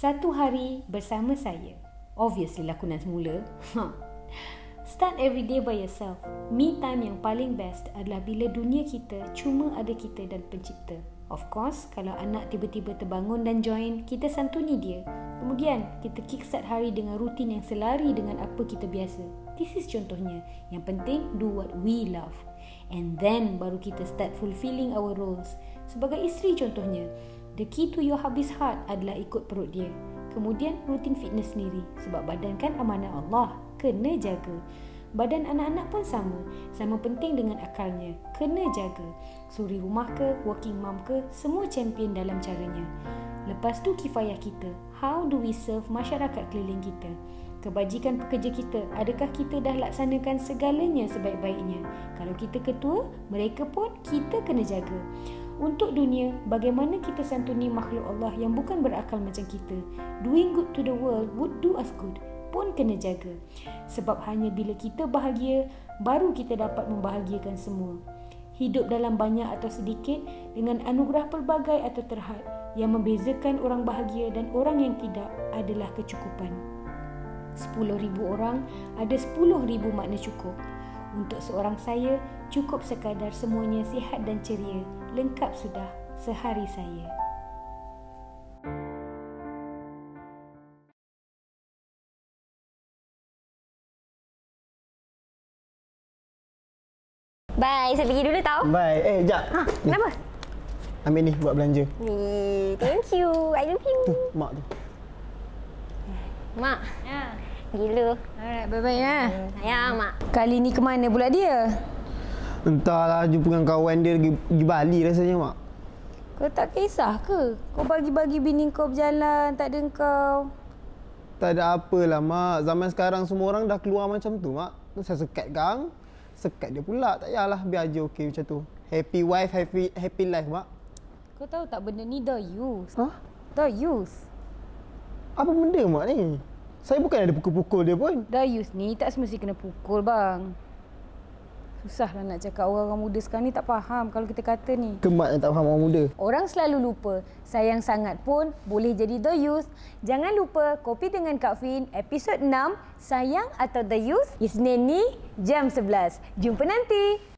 Satu hari bersama saya. Obviously lakonan semula. Start every day by yourself. Me time yang paling best adalah bila dunia kita cuma ada kita dan pencipta. Of course, kalau anak tiba-tiba terbangun dan join, kita santuni dia. Kemudian, kita kickstart hari dengan rutin yang selari dengan apa kita biasa. This is contohnya. Yang penting, do what we love. And then, baru kita start fulfilling our roles. Sebagai isteri contohnya, the key to your hubby's heart adalah ikut perut dia. Kemudian, rutin fitness sendiri. Sebab badan kan amanah Allah. Kena jaga. Badan anak-anak pun sama penting dengan akalnya, kena jaga. Suri rumah ke, working mom ke, semua champion dalam caranya. Lepas tu kifayah kita, how do we serve masyarakat keliling kita? Kebajikan pekerja kita, adakah kita dah laksanakan segalanya sebaik-baiknya? Kalau kita ketua, mereka pun kita kena jaga. Untuk dunia, bagaimana kita santuni makhluk Allah yang bukan berakal macam kita? Doing good to the world would do us good pun kena jaga. Sebab hanya bila kita bahagia, baru kita dapat membahagiakan semua. Hidup dalam banyak atau sedikit dengan anugerah pelbagai atau terhad, yang membezakan orang bahagia dan orang yang tidak adalah kecukupan. 10,000 orang ada 10,000 makna cukup. Untuk seorang saya, cukup sekadar semuanya sihat dan ceria. Lengkap sudah sehari saya. Bye, saya pergi dulu tau. Bye. Jap. Kenapa? Ambil ni buat belanja. Thank you. I love you. Tu, mak tu. Mak. Ya. Gila. Alright, bye-bye ya. Sayang, Mak. Kali ni ke mana pula dia? Entahlah, jumpa dengan kawan dia pergi Bali rasanya, mak. Kau tak kisah ke? Kau bagi-bagi bini kau berjalan, tak ada kau. Tak ada apalah, mak. Zaman sekarang semua orang dah keluar macam tu, mak. Tu saya sekat gang. Sekat dia pula. Tak payahlah, biar je okey macam tu. Happy wife, happy life, mak. Kau tahu tak benda ni dah use? Hah? Dah use. Apa benda, mak ni? Saya bukan ada pukul-pukul dia pun. Dah use ni tak semesti kena pukul, bang. Susahlah nak cakap orang-orang muda sekarang ni tak faham kalau kita kata ni. Kemat yang tak faham orang muda. Orang selalu lupa. Sayang sangat pun boleh jadi the use. Jangan lupa Kopi dengan Kak Fin episod 6 Sayang atau the use Isnin ni jam 11. Jumpa nanti.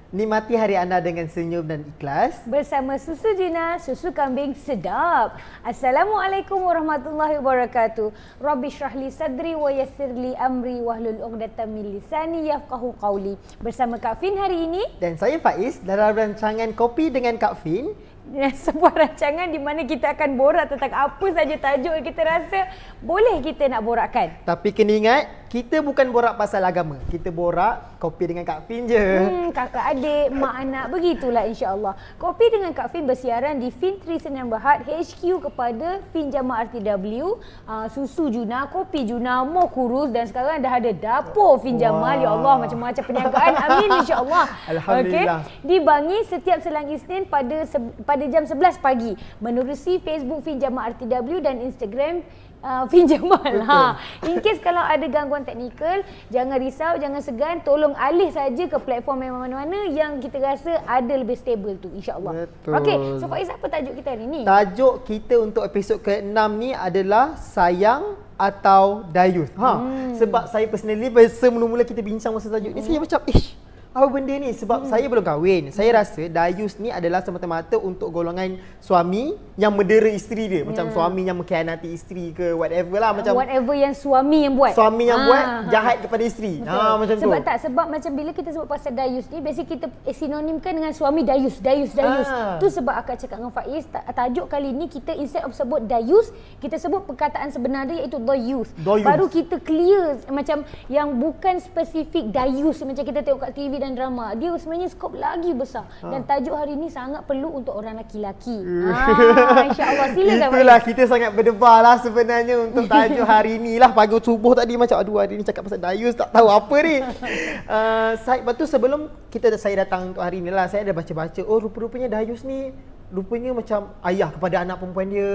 Nikmati hari anda dengan senyum dan ikhlas. Bersama Susu Jina, susu kambing sedap. Assalamualaikum warahmatullahi wabarakatuh. Rabbi syrahli sadri wa yassirli amri wahlul 'uqdatam min lisani yafqahu qawli. Bersama Kak Fin hari ini. Dan saya Faiz dalam rancangan Kopi dengan Kak Fin. Sebuah rancangan di mana kita akan borak tentang apa saja tajuk yang kita rasa boleh kita nak borakkan. Tapi kena ingat, kita bukan borak pasal agama. Kita borak Kopi dengan Kak Fin je. Kakak adik, mak anak, begitulah insya-Allah. Kopi dengan Kak Fin bersiaran di Fin Tri Sdn Bhd HQ kepada Fin Jamal RTW, susu Juna, kopi Juna, Mo Kurus dan sekarang dah ada dapur Fin Jamal. Ya Allah, macam-macam perniagaan. Amin insya-Allah. Alhamdulillah. Dibangi setiap selang Isnin pada jam 11 pagi menerusi Facebook Fin Jamal RTW dan Instagram Fin Jamal. In case kalau ada gangguan teknikal, jangan risau, jangan segan, tolong alih saja ke platform yang mana-mana yang kita rasa ada lebih stable tu, insya-Allah. Okey, so Faiz, apa tajuk kita hari ni? Tajuk kita untuk episod ke-6 ni adalah sayang atau dayus. Sebab saya personally semula-mula kita bincang masa tajuk ni, saya macam apa benda ni? Sebab saya belum kahwin. Saya rasa dayus ni adalah semata-mata untuk golongan suami yang mendera isteri dia. Macam suami yang mengkhianati isteri ke whatever lah. Macam whatever yang suami yang buat. Suami yang buat jahat kepada isteri. Macam tu. Sebab macam bila kita sebut pasal dayus ni, basic kita sinonimkan dengan suami dayus. Tu sebab akak cakap dengan Faiz, tajuk kali ni kita instead of sebut dayus, kita sebut perkataan sebenar dia iaitu dayus. Baru kita clear macam yang bukan spesifik dayus macam kita tengok kat TV dan drama. Dia sebenarnya skop lagi besar. Dan tajuk hari ni sangat perlu untuk orang lelaki-lelaki. InsyaAllah, silakan. Itulah kita sangat berdebar lah sebenarnya untuk tajuk hari ni lah. Pagi subuh tadi macam aduh hari ni cakap pasal dayus tak tahu apa ni. Lepas tu sebelum saya datang untuk hari ni lah, saya ada baca-baca, oh rupa-rupanya dayus ni rupanya macam ayah kepada anak perempuan dia,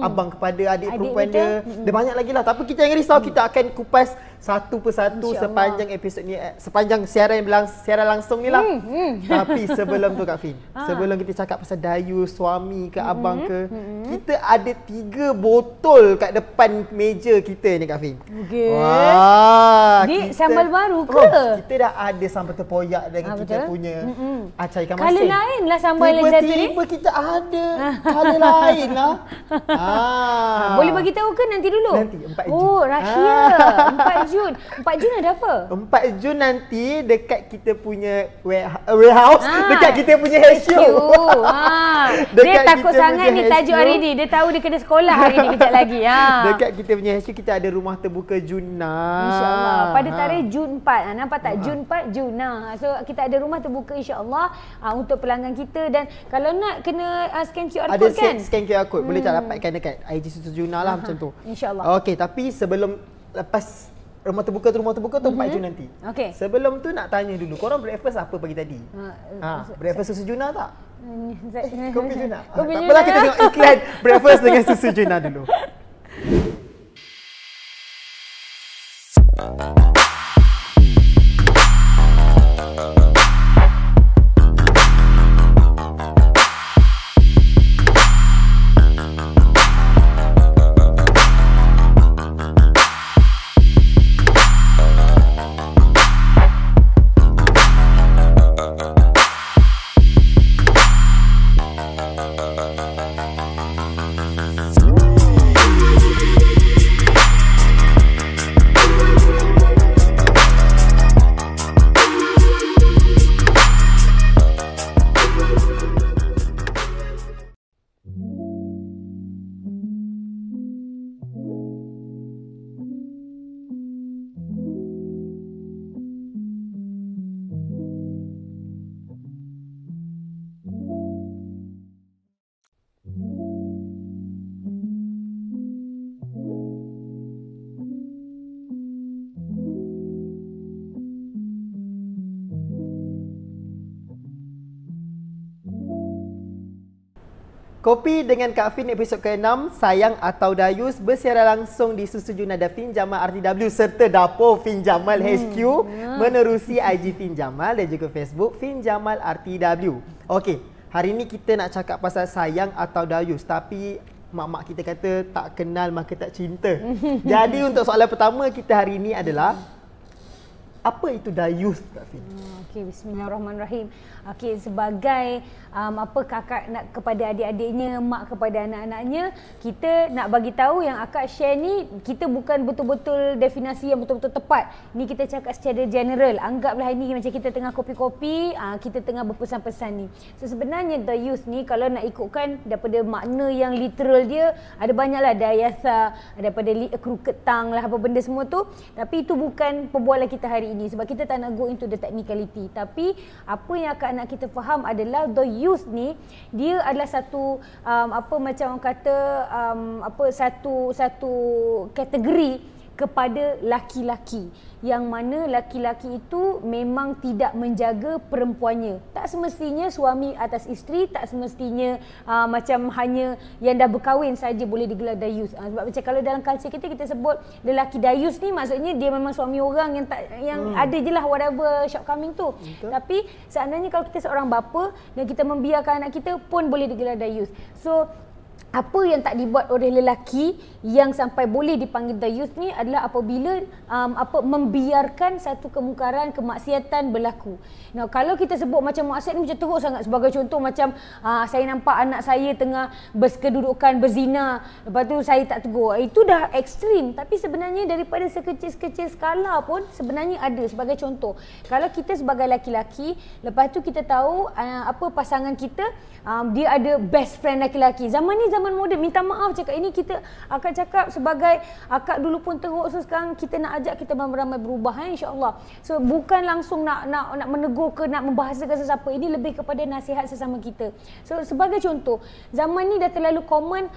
abang kepada adik perempuan dia. Dia banyak lagi lah. Tapi kita jangan risau, kita akan kupas satu persatu sepanjang episod ni, sepanjang siaran langsung ni lah. Tapi sebelum tu Kak Fin, sebelum kita cakap pasal dayus, suami ke abang ke, kita ada 3 botol kat depan meja kita ni Kak Fin. Wah, ni sambal baru ke? Kita dah ada sambal terpoyak dengan kita punya acai ikan masin. Kala lain lah sambal yang satu ni. Tiba-tiba kita ada kala lain lah. Boleh bagi tahu ke nanti dulu? Nanti 4 Jun. Oh, rahsia. 4 Jun. 4 Jun ada apa? 4 Jun nanti dekat kita punya warehouse, dekat kita punya HQ. Dia takut sangat ni tajuk hari ni. Dia tahu dia kena sekolah hari ni kejap lagi. Dekat kita punya HQ kita ada rumah terbuka Juna. InsyaAllah. Pada tarikh Jun 4. Nampak tak? Jun 4 Juna. So kita ada rumah terbuka insyaAllah untuk pelanggan kita. Dan kalau nak kena scan QR code kan? Ada scan QR code. Boleh tak dapatkan dekat IG Susu Juna lah macam tu. InsyaAllah. Okey, tapi lepas rumah terbuka tu 4 Jun nanti. Okey. Sebelum tu nak tanya dulu, korang breakfast apa pagi tadi? Breakfast Susu Juna tak? Kopi Juna. Tak apalah, kita tengok iklan breakfast dengan Susu Juna dulu. Kopi dengan Kak Fin episod ke-6, Sayang atau Dayus, bersiaran langsung di Susu Juna dan Fin Jamal RTW serta dapur Fin Jamal HQ menerusi IG Fin Jamal dan juga Facebook Fin Jamal RTW. Okey, hari ni kita nak cakap pasal sayang atau dayus, tapi mak-mak kita kata tak kenal maka tak cinta. Jadi untuk soalan pertama kita hari ini adalah, apa itu dayus, Kak Fin? Okey, bismillahirrahmanirrahim. Okey, sebagai kakak nak kepada adik-adiknya, mak kepada anak-anaknya, kita nak bagi tahu yang akak share ni, kita bukan betul-betul definisi yang betul-betul tepat. Ni kita cakap secara general. Anggaplah ini macam kita tengah kopi-kopi, kita tengah berpesan-pesan ni. So sebenarnya dayus ni kalau nak ikutkan daripada makna yang literal dia, ada banyaklah dayasa, daripada crooked tongue lah apa benda semua tu. Tapi itu bukan perbualan kita hari ini. ini sebab kita tak nak go into the technicality. Tapi apa yang akan nak kita faham adalah the youth ni dia adalah satu macam orang kata satu kategori kepada laki-laki, yang mana laki-laki itu memang tidak menjaga perempuannya. Tak semestinya suami atas isteri, tak semestinya macam hanya yang dah berkahwin saja boleh digelar dayus. Sebab macam kalau dalam culture kita sebut lelaki dayus ni maksudnya dia memang suami orang yang ada je lah whatever shortcoming tu. Betul. Tapi seandainya kalau kita seorang bapa dan kita membiarkan anak kita pun boleh digelar dayus. So apa yang tak dibuat oleh lelaki yang sampai boleh dipanggil dayus ni adalah apabila membiarkan satu kemungkaran, kemaksiatan berlaku. Now, kalau kita sebut macam maksiat ni macam teruk sangat. Sebagai contoh macam saya nampak anak saya tengah berkedudukan berzina, lepas tu saya tak tegur. Itu dah ekstrim. Tapi sebenarnya daripada sekecil-sekecil skala pun sebenarnya ada. Sebagai contoh, kalau kita sebagai laki-laki, lepas tu kita tahu pasangan kita dia ada best friend laki-laki. Zaman ni zaman moden, minta maaf cakap ini, kita akan cakap sebagai akak dulu pun teruk, so sekarang kita nak ajak kita ramai-ramai berubah, insya-Allah. So bukan langsung nak menegur ke nak membahasakan sesiapa, ini lebih kepada nasihat sesama kita. So sebagai contoh, zaman ni dah terlalu common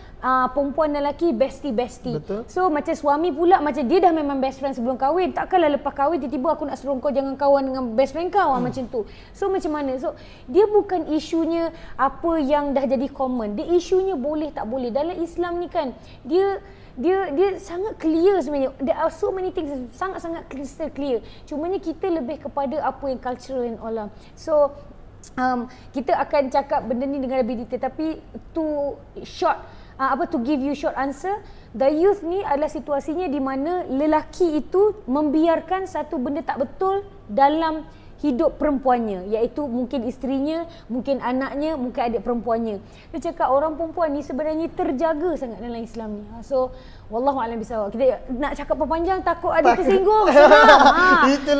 perempuan dan lelaki bestie-bestie. Betul. So macam suami pula macam dia dah memang best friend sebelum kahwin, takkanlah lepas kahwin tiba-tiba aku nak suruh kau jangan kawan dengan best friend kau macam tu. So macam mana? So dia bukan isunya apa yang dah jadi common, dia isunya boleh tak boleh. Dalam Islam ni kan dia sangat clear sebenarnya. There are so many things sangat-sangat crystal clear. Cumanya kita lebih kepada apa yang cultural and all lah. So kita akan cakap benda ni dengan lebih detail, tapi to give you short answer, the youth ni adalah situasinya di mana lelaki itu membiarkan satu benda tak betul dalam hidup perempuannya, iaitu mungkin isterinya, mungkin anaknya, mungkin adik perempuannya. Dia cakap orang perempuan ni sebenarnya terjaga sangat dalam Islam ni. So wallahualam bisawab. Kita nak cakap panjang takut ada tersinggung.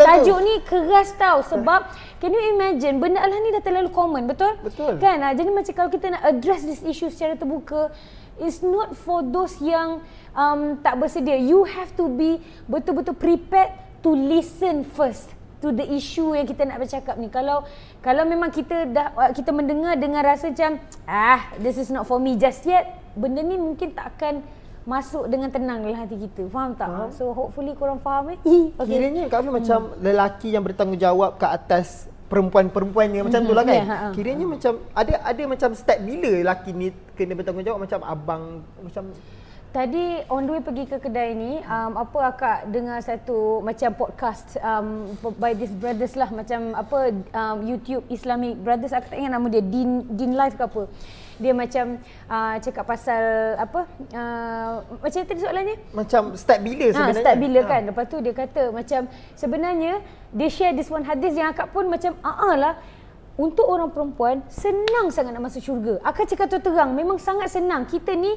Tajuk ni keras tau, sebab can you imagine benda Allah ni dah terlalu common, betul? Betul. Kan? Jadi macam kalau kita nak address this issue secara terbuka, it's not for those yang tak bersedia. You have to be betul-betul prepared to listen first to the issue yang kita nak bercakap ni. Kalau memang kita mendengar dengan rasa macam this is not for me just yet, benda ni mungkin tak akan masuk dengan tenang dalam hati kita. Faham tak? So hopefully korang faham Okay. Kiranya Kak Afi macam lelaki yang bertanggungjawab ke atas perempuan-perempuannya macam tu lah kan. Kiranya macam ada macam start bila lelaki ni kena bertanggungjawab, macam abang macam tadi on the way pergi ke kedai ni, akak dengar satu macam podcast by these brothers lah, macam YouTube Islamic Brothers, aku tak ingat nama dia, Din Live ke apa. Dia macam cakap pasal macam tadi soalannya? Macam start bila sebenarnya? Start bila kan. Lepas tu dia kata macam sebenarnya dia share this one hadis yang akak pun macam lah, untuk orang perempuan senang sangat nak masuk syurga. Akak cakap terang, memang sangat senang. Kita ni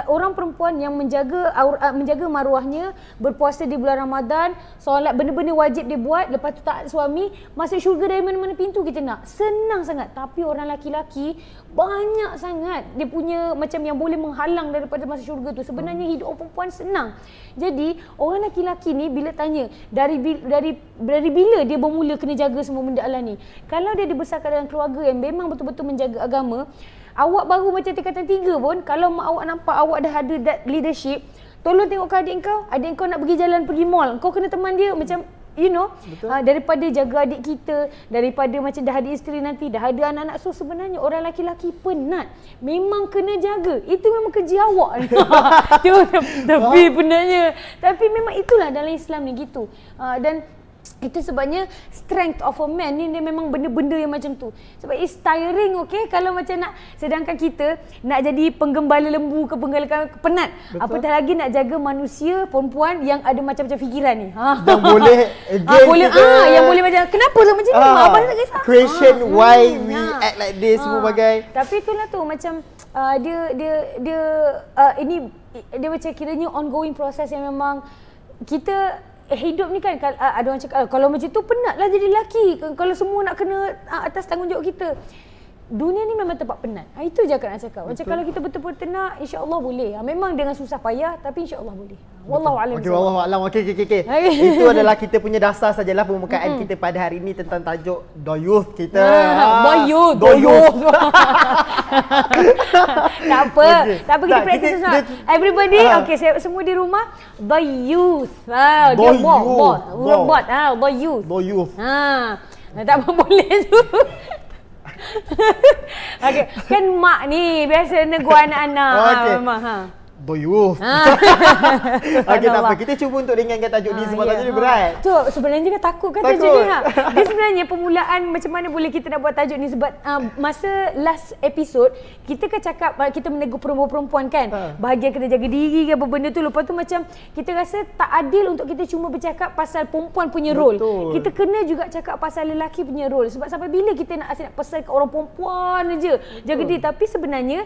orang perempuan yang menjaga maruahnya, berpuasa di bulan Ramadan, solat, benda-benda wajib dia buat, lepas tu taat suami, masuk syurga dari mana-mana pintu kita nak. Senang sangat. Tapi orang laki-laki banyak sangat dia punya macam yang boleh menghalang daripada masuk syurga tu. Sebenarnya hidup orang perempuan senang. Jadi orang laki-laki ni bila tanya dari bila dia bermula kena jaga semua benda Allah ni, kalau dia dibesarkan dalam keluarga yang memang betul-betul menjaga agama, awak baru macam tingkatan 3 pun, kalau mak awak nampak awak dah ada that leadership, tolong tengok ke adik kau nak pergi jalan, pergi mall, kau kena teman dia macam daripada jaga adik kita, daripada macam dah ada isteri nanti, dah ada anak-anak. So sebenarnya orang laki-laki penat, memang kena jaga, itu memang kerja awak. Tapi benarnya, tapi memang itulah dalam Islam ni gitu. Dan itu sebabnya strength of a man ni dia memang benda-benda yang macam tu. Sebab it's tiring, kalau macam nak, sedangkan kita nak jadi penggembala lembu ke penggembala penat. Betul. Apatah lagi nak jaga manusia perempuan yang ada macam-macam fikiran ni. Yang boleh yang boleh macam kenapa tu macam ni? Abang tak kisah. Question why we act like this semua bagai. Tapi itulah tu macam ini dia macam kiranya ongoing proses yang memang kita hidup ni kan. Ada orang cakap kalau macam tu penatlah jadi lelaki, kalau semua nak kena atas tanggungjawab kita. dunia ni memang tempat penat. Itu je akak nak cakap. Macam kalau kita betul-betul nak, insya-Allah boleh. Memang dengan susah payah tapi insya-Allah boleh. Wallahu a'lam. Okey, wallahu a'lam. Okey. Itu adalah kita punya dasar sajalah pembukaan kita pada hari ini tentang tajuk Doyuth kita. Doyuth. Tak apa. Tak apa, kita practice semua. Everybody, okey, semua di rumah, Doyuth. Dia bot. Doyuth. Tak apa boleh tu. Okey, kan mak ni biasa negur anak-anak. Okey. Doyuth. Okey, tak apa. Kita cuba untuk ringankan tajuk ni sebab tajuk ni berat. Tu sebenarnya kan takut tajuk ni. Dia sebenarnya permulaan macam mana boleh kita nak buat tajuk ni sebab masa last episode kita kan cakap kita menegur perempuan-perempuan kan. Bahagian kena jaga diri ke apa benda tu. Lepas tu macam kita rasa tak adil untuk kita cuma bercakap pasal perempuan punya role. Kita kena juga cakap pasal lelaki punya role. Sebab sampai bila kita nak asyik nak pesan ke orang perempuan je jaga diri, tapi sebenarnya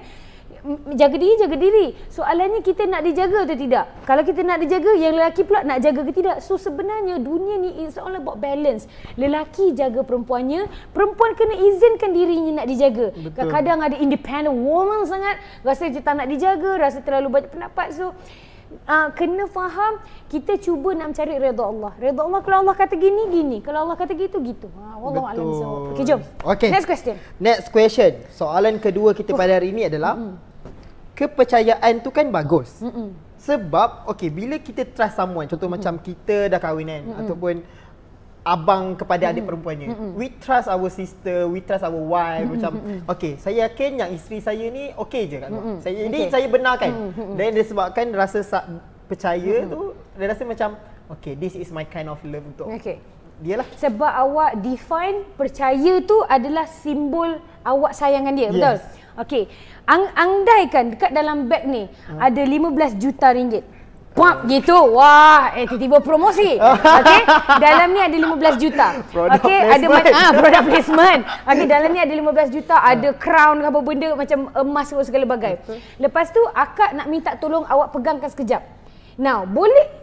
jaga diri. Soalannya kita nak dijaga atau tidak? Kalau kita nak dijaga, yang lelaki pula nak jaga ke tidak? So sebenarnya dunia ni is all about balance. Lelaki jaga perempuannya, perempuan kena izinkan dirinya nak dijaga. Kadang-kadang ada independent woman sangat, rasa dia tak nak dijaga, rasa terlalu banyak pendapat. So kena faham, kita cuba nak mencari redha Allah. Redha Allah, kalau Allah kata gini, kalau Allah kata gitu. Wallahu a'lam bissawab. Okey, jom. Next question. Soalan kedua kita pada hari ini adalah kepercayaan tu kan bagus. Sebab bila kita trust someone, contoh macam kita dah kahwin kan, ataupun abang kepada adik perempuannya, we trust our sister, we trust our wife. Macam saya yakin yang isteri saya ni je kat luar. Saya benarkan. Dan disebabkan rasa percaya tu, dia rasa macam this is my kind of love untuk dia lah. Sebab awak define percaya tu adalah simbol awak sayangkan dia. Betul? Okey. Andaikan dekat dalam beg ni ada 15 juta ringgit. Pap gitu. Wah, tiba-tiba promosi. Okey, dalam ni ada 15 juta. Okey, ada product placement. Okey, dalam ni ada 15 juta, ada crown apa benda macam emas segala bagai. Lepas tu akak nak minta tolong awak pegangkan sekejap. Now, boleh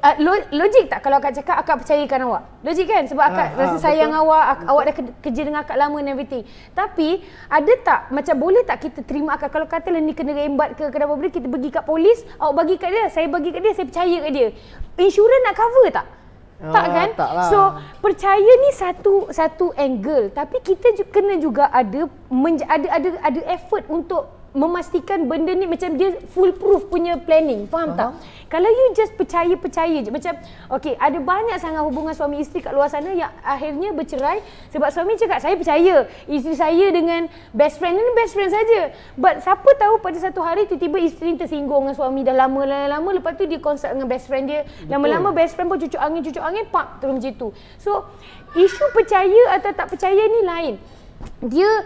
logik tak kalau akak cakap akak percayakan awak? Logik kan? Sebab akak rasa sayang awak dah kerja dengan akak lama and everything. Tapi ada tak macam boleh tak kita terima akak kalau katalah ni kena rembat ke kenapa benda, kita pergi kat polis, awak bagi kat dia, saya bagi kat dia, saya percaya kat dia. Insurans nak cover tak? Tak kan? Taklah. So percaya ni satu angle, tapi kita kena juga ada effort untuk memastikan benda ni macam dia foolproof punya planning. Faham tak? Kalau you just percaya je, macam ada banyak sangat hubungan suami isteri kat luar sana yang akhirnya bercerai sebab suami cakap saya percaya isteri saya dengan best friend ni best friend saja. But siapa tahu pada satu hari tiba-tiba isteri tersinggung dengan suami dah lama, lepas tu dia consult dengan best friend dia. Lama-lama best friend pun cucuk angin, pak terus macam tu. So isu percaya atau tak percaya ni lain. Dia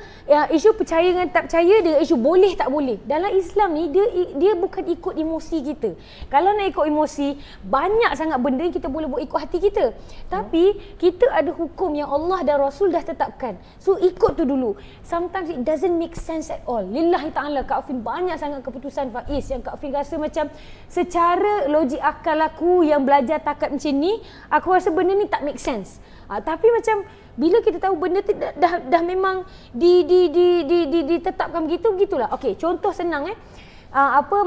isu percaya dengan tak percaya, dia isu boleh tak boleh. Dalam Islam ni dia bukan ikut emosi kita. Kalau nak ikut emosi, banyak sangat benda yang kita boleh buat ikut hati kita. Tapi kita ada hukum yang Allah dan Rasul dah tetapkan. So ikut tu dulu. Sometimes it doesn't make sense at all. Lillahi ta'ala, Kak Afin banyak sangat keputusan Faiz yang Kak Afin rasa macam secara logik akal aku yang belajar takat macam ni, aku rasa benda ni tak make sense. Tapi macam bila kita tahu benda tu dah memang ditetapkan begitulah. Okey, contoh senang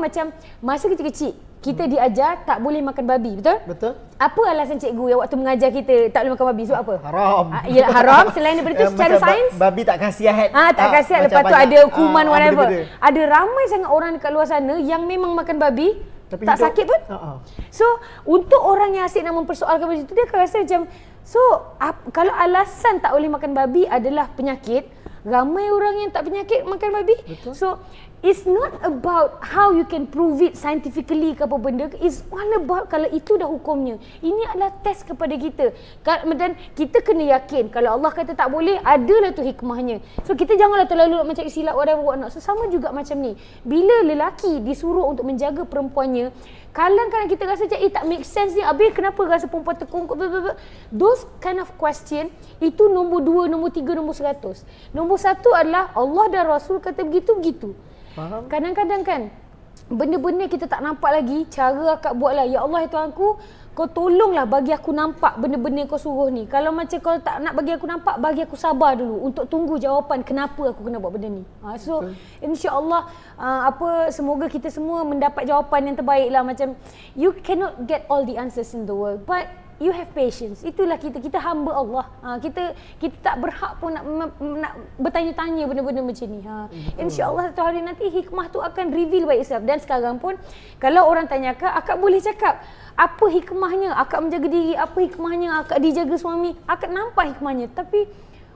macam masa kecil-kecil kita diajar tak boleh makan babi, betul? Betul. Apa alasan cikgu yang waktu mengajar kita tak boleh makan babi? Sebab apa? Haram. Yalah haram. Selain daripada tu secara sains, babi tak khasiat. Tak khasiat, lepas tu ada kuman whatever. Ada ramai sangat orang dekat luar sana yang memang makan babi tapi tak hidup sakit pun. So untuk orang yang asyik nak mempersoalkan macam tu, dia akan rasa macam kalau alasan tak boleh makan babi adalah penyakit, ramai orang yang tak penyakit makan babi. Betul. So it's not about how you can prove it scientifically ke apa benda, it's all about kalau itu dah hukumnya. Ini adalah test kepada kita. Dan kita kena yakin kalau Allah kata tak boleh, adalah tu hikmahnya. So kita janganlah terlalu macam silap whatever what not. So sama juga macam ni. Bila lelaki disuruh untuk menjaga perempuannya, kadang-kadang kita rasa macam tak make sense ni, habis kenapa rasa perempuan terkongkok, those kind of question, itu nombor 2, nombor 3, nombor 100. Nombor 1 adalah Allah dan Rasul kata begitu. Faham? Kadang-kadang kan benda-benda kita tak nampak lagi, cara akak buatlah. Ya Allah ya Tuhanku, kau tolonglah bagi aku nampak benda-benda yang kau suruh ni. Kalau macam kau tak nak bagi aku nampak, bagi aku sabar dulu untuk tunggu jawapan kenapa aku kena buat benda ni. So insya-Allah semoga kita semua mendapat jawapan yang terbaik lah. Macam you cannot get all the answers in the world, but you have patience. Itulah kita hamba Allah. Kita tak berhak pun nak bertanya-tanya benda-benda macam ni. InsyaAllah satu hari nanti hikmah tu akan reveal by itself. Dan sekarang pun kalau orang tanya akak boleh cakap apa hikmahnya akak menjaga diri, apa hikmahnya akak dijaga suami. Akak nampak hikmahnya. Tapi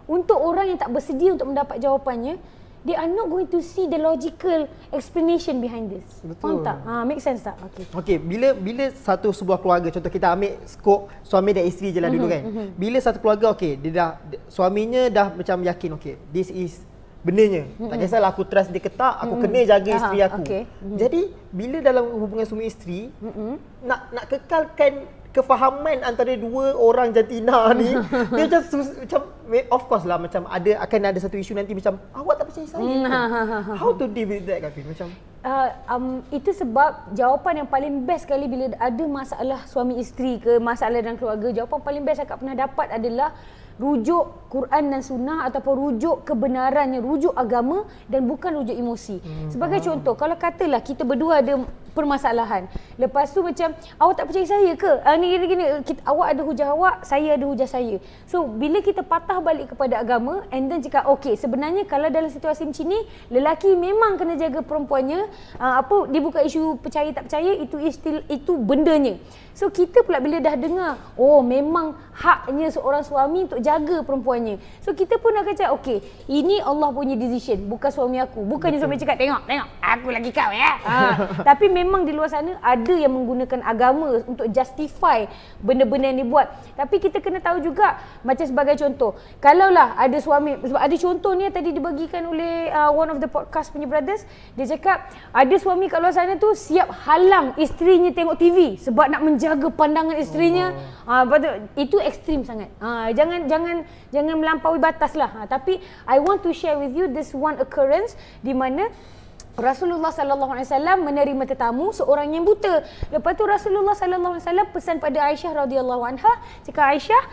untuk orang yang tak bersedia untuk mendapat jawapannya, they are not going to see the logical explanation behind this. Faham tak? Make sense tak? Okay, bila sebuah keluarga, contoh kita ambil skop suami dan isteri je lah dulu kan. Bila satu keluarga, suaminya dah macam yakin, this is benarnya. Tak kisahlah aku trust dia ke tak, aku kena jaga isteri aku. Jadi, bila dalam hubungan suami isteri, nak kekalkan kefahaman antara dua orang jantina ni, dia macam of course lah, macam akan ada satu isu nanti macam awak tak percaya saya. How to deal with that, Kafin? Macam itu sebab jawapan yang paling best sekali bila ada masalah suami isteri ke masalah dalam keluarga, jawapan paling best akak pernah dapat adalah rujuk Quran dan Sunnah ataupun rujuk kebenarannya, rujuk agama dan bukan rujuk emosi. Sebagai contoh, kalau katalah kita berdua ada permasalahan, lepas tu macam awak tak percaya saya ke? Ni gini, awak ada hujah awak, saya ada hujah saya. So bila kita patah balik kepada agama and then cakap sebenarnya kalau dalam situasi macam ni, lelaki memang kena jaga perempuannya, dia bukan isu percaya tak percaya, itu bendanya. So kita pula bila dah dengar, memang haknya seorang suami untuk jaga perempuannya. So kita pun akan cakap, ini Allah punya decision, bukan suami aku. Bukannya suami cakap, tengok, aku lagi kau ya. Tapi memang di luar sana ada yang menggunakan agama untuk justify benda-benda yang dibuat. Tapi kita kena tahu juga, macam sebagai contoh, kalaulah ada suami, sebab ada contoh ni tadi dibagikan oleh one of the podcast punya brothers, dia cakap ada suami kat luar sana tu siap halang isterinya tengok TV sebab nak menjaga pandangan isterinya. Itu ekstrim sangat. Jangan melampaui batas lah. Tapi I want to share with you this one occurrence di mana Rasulullah sallallahu alaihi wasallam menerima tetamu seorang yang buta. Lepas tu Rasulullah sallallahu alaihi wasallam pesan pada Aisyah radhiyallahu anha, cakap Aisyah,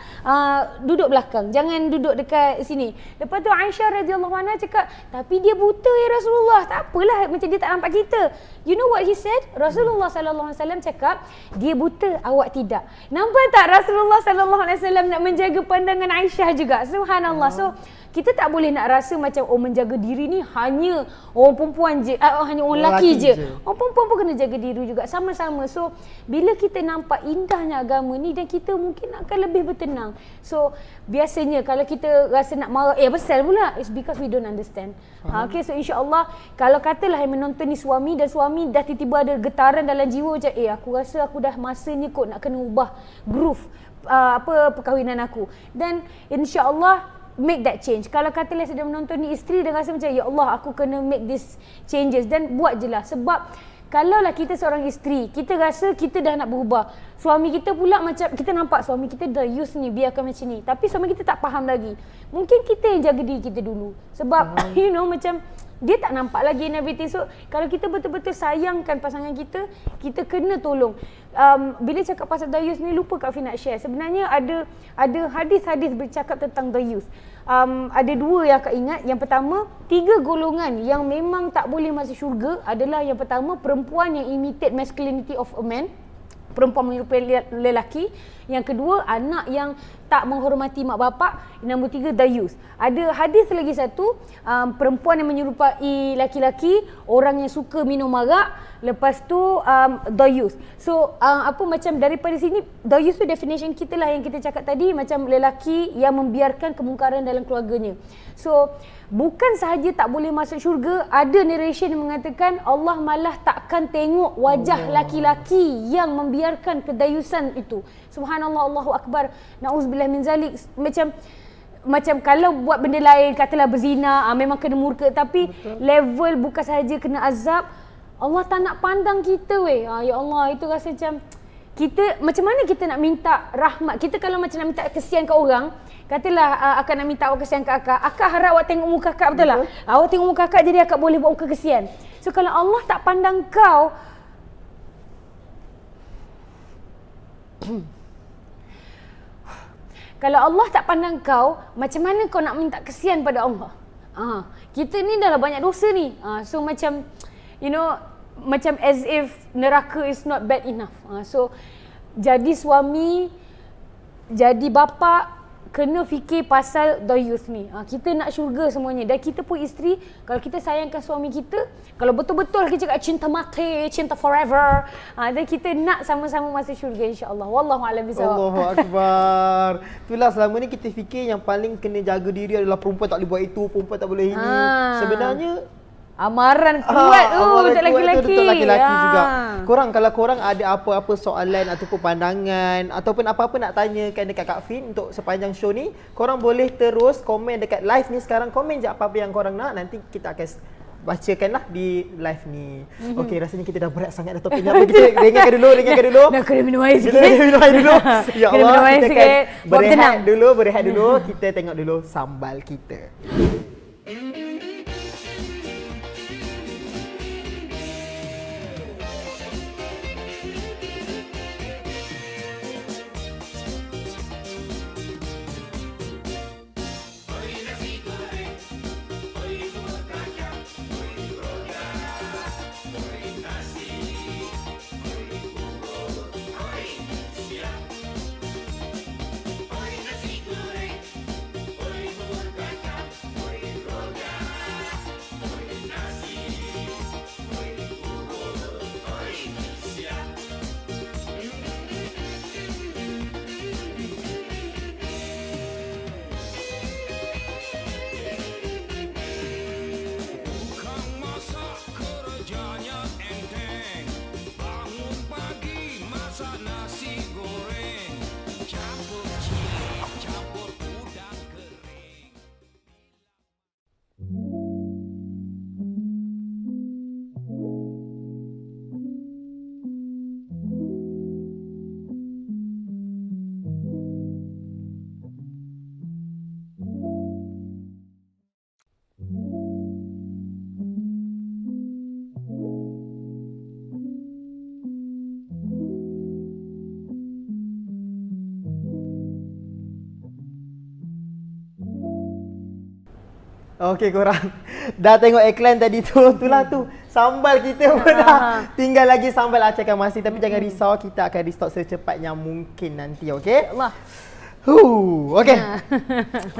duduk belakang, jangan duduk dekat sini. Lepas tu Aisyah radhiyallahu anha cakap, tapi dia buta ya Rasulullah. Tak apalah, macam dia tak nampak kita. You know what he said? Rasulullah sallallahu alaihi wasallam cakap, dia buta, awak tidak. Nampak tak Rasulullah sallallahu alaihi wasallam nak menjaga pandangan Aisyah juga. Subhanallah. So kita tak boleh nak rasa macam menjaga diri ni hanya orang perempuan je, hanya orang lelaki je. Orang perempuan pun kena jaga diri juga, sama-sama. So bila kita nampak indahnya agama ni, dan kita mungkin akan lebih bertenang. So biasanya kalau kita rasa nak marah, besar pula, it's because we don't understand. So insya-Allah kalau katalah yang menonton ni suami, dan suami dah tiba-tiba ada getaran dalam jiwa macam aku rasa aku dah masanya kot nak kena ubah groove perkahwinan aku, dan insya-Allah make that change. Kalau katalah sedang menonton ni isteri dan rasa macam, ya Allah aku kena make this changes, dan buat je lah. Sebab kalaulah kita seorang isteri, kita rasa kita dah nak berubah, suami kita pula macam, kita nampak suami kita dah use ni, biarkan macam ni, tapi suami kita tak faham lagi. Mungkin kita yang jaga diri kita dulu. Sebab macam dia tak nampak lagi and everything. So kalau kita betul-betul sayangkan pasangan kita, kita kena tolong. Bila cakap pasal dayus ni, lupa Kak Fin nak share. Sebenarnya ada hadis-hadis bercakap tentang dayus. Ada dua yang Kak ingat. Yang pertama, 3 golongan yang memang tak boleh masuk syurga adalah, yang pertama, perempuan yang imitate masculinity of a man, perempuan menyerupai lelaki. Yang kedua, anak yang tak menghormati mak bapak. Nombor 3, dayus. Ada hadis lagi satu, perempuan yang menyerupai laki-laki, orang yang suka minum arak. Lepas tu dayus. So macam daripada sini, dayus tu definition kita lah yang kita cakap tadi, macam lelaki yang membiarkan kemungkaran dalam keluarganya. So bukan sahaja tak boleh masuk syurga, ada narration yang mengatakan Allah malah takkan tengok wajah laki-laki yang membiarkan kedayusan itu. Subhanallah, Allahu Akbar, na'udzubillah min zalik. Macam kalau buat benda lain, katalah berzina, memang kena murka, tapi level bukan sahaja kena azab, Allah tak nak pandang kita weh. Ya Allah, itu rasa macam kita macam mana kita nak minta rahmat? Kita kalau macam nak minta kesian kat orang, katalah akak nak minta awak kesian kat akak harap awak tengok muka akak, betul tak? Awak tengok muka akak jadi akak boleh buat muka kesian. So kalau Allah tak pandang kau kalau Allah tak pandang kau, macam mana kau nak minta kesian pada Allah? Kita ni dah banyak dosa ni. So macam, you know, macam as if neraka is not bad enough. So jadi suami, jadi bapa, kena fikir pasal dayuth ni. Kita nak syurga semuanya. Dan kita pun isteri, kalau kita sayangkan suami kita, kalau betul-betul kita cakap cinta mati, cinta forever, dan kita nak sama-sama masuk syurga insya-Allah. Wallahu a'lam bishawab. Allahu akbar. Itulah selama ni kita fikir yang paling kena jaga diri adalah perempuan tak boleh buat itu, perempuan tak boleh ini. Sebenarnya amaran kuat untuk lelaki-lelaki. Untuk lelaki-lelaki juga. Kalau korang ada apa-apa soalan ataupun pandangan ataupun apa-apa nak tanyakan dekat Kak Fin untuk sepanjang show ni, korang boleh terus komen dekat live ni sekarang. Komen je apa-apa yang korang nak, nanti kita akan bacakanlah di live ni. Okey, rasanya kita dah berat sangat dah topik ni. Apa kita ringangkan dulu. Dah kena minum air sikit. Minum air dulu. Ya Allah, kita akan berehat dulu. Kita tengok dulu sambal kita. Okey korang, dah tengok iklan tadi tu, itulah tu sambal kita pun dah. Tinggal lagi sambal acahkan masih, tapi jangan risau, kita akan restock secepatnya mungkin nanti, okey? Allah. Okey.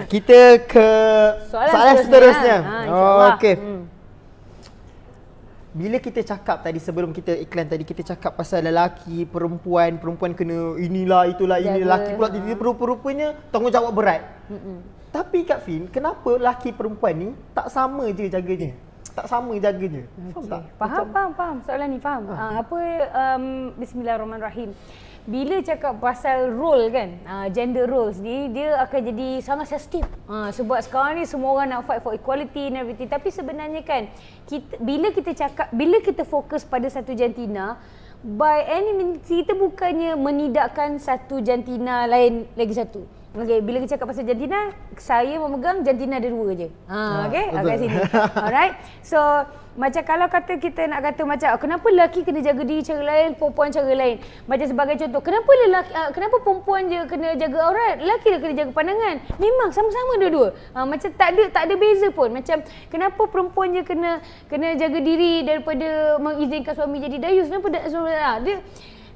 Kita ke soalan seterusnya. Okey. Bila kita cakap tadi sebelum kita iklan tadi, kita cakap pasal lelaki, perempuan kena inilah itulah, ini lelaki pula jadi rupanya tanggungjawab berat. Tapi Kak Fin, kenapa lelaki perempuan ni tak sama je jaganya? Tak sama jaganya. Faham tak? Faham. Soalan ni faham. Bismillahirrahmanirrahim. Bila cakap pasal role kan, gender roles ni, dia akan jadi sangat sensitif. Sebab sekarang ni semua orang nak fight for equality and everything. Tapi sebenarnya kan, bila kita fokus pada satu jantina, by any means, kita bukannya menidakkan satu jantina lain lagi satu. Okay, bila kita cakap pasal jantina, saya memegang jantina ada 2 je. Okay, kat sini. Alright. So, macam kalau kita nak kata macam kenapa lelaki kena jaga diri cara lain, perempuan cara lain. Macam sebagai contoh, kenapa perempuan je kena jaga aurat, lelaki dia kena jaga pandangan. Memang sama-sama dua-dua. Macam tak ada beza pun. Macam kenapa perempuan je kena jaga diri daripada mengizinkan suami jadi dayus. Kenapa dia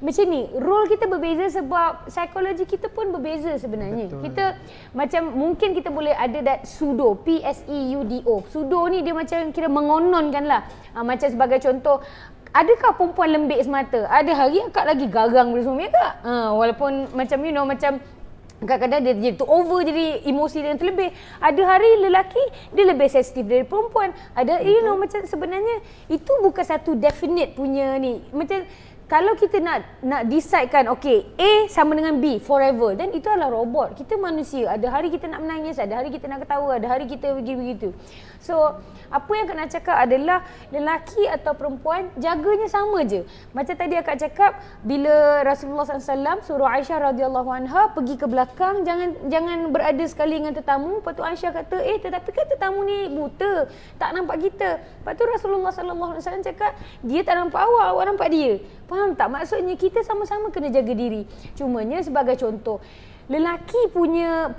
macam ni, role kita berbeza sebab psikologi kita pun berbeza sebenarnya. Betul. Kita macam mungkin kita boleh ada that pseudo, P-S-E-U-D-O. Pseudo ni dia macam kira mengononkan lah. Macam sebagai contoh, adakah perempuan lembik semata? Ada hari akak lagi garang daripada suami akak. Walaupun macam macam kadang-kadang dia over jadi emosi dia terlebih. Ada hari lelaki dia lebih sensitif dari perempuan. Ada macam sebenarnya itu bukan satu definite punya ni. Macam kalau kita nak decidekan okay, A sama dengan B forever, then itu adalah robot. Kita manusia, ada hari kita nak menangis, ada hari kita nak ketawa, ada hari kita begitu. So apa yang kena cakap adalah lelaki atau perempuan jaganya sama je. Macam tadi akak cakap, bila Rasulullah SAW suruh Aisyah radhiyallahu anha pergi ke belakang, jangan berada sekali dengan tetamu. Lepas tu Aisyah kata, tetapi kan tetamu ni buta, tak nampak kita. Lepas tu Rasulullah SAW cakap, dia tak nampak awak nampak dia. Faham tak? Maksudnya kita sama-sama kena jaga diri. Cumanya sebagai contoh, lelaki punya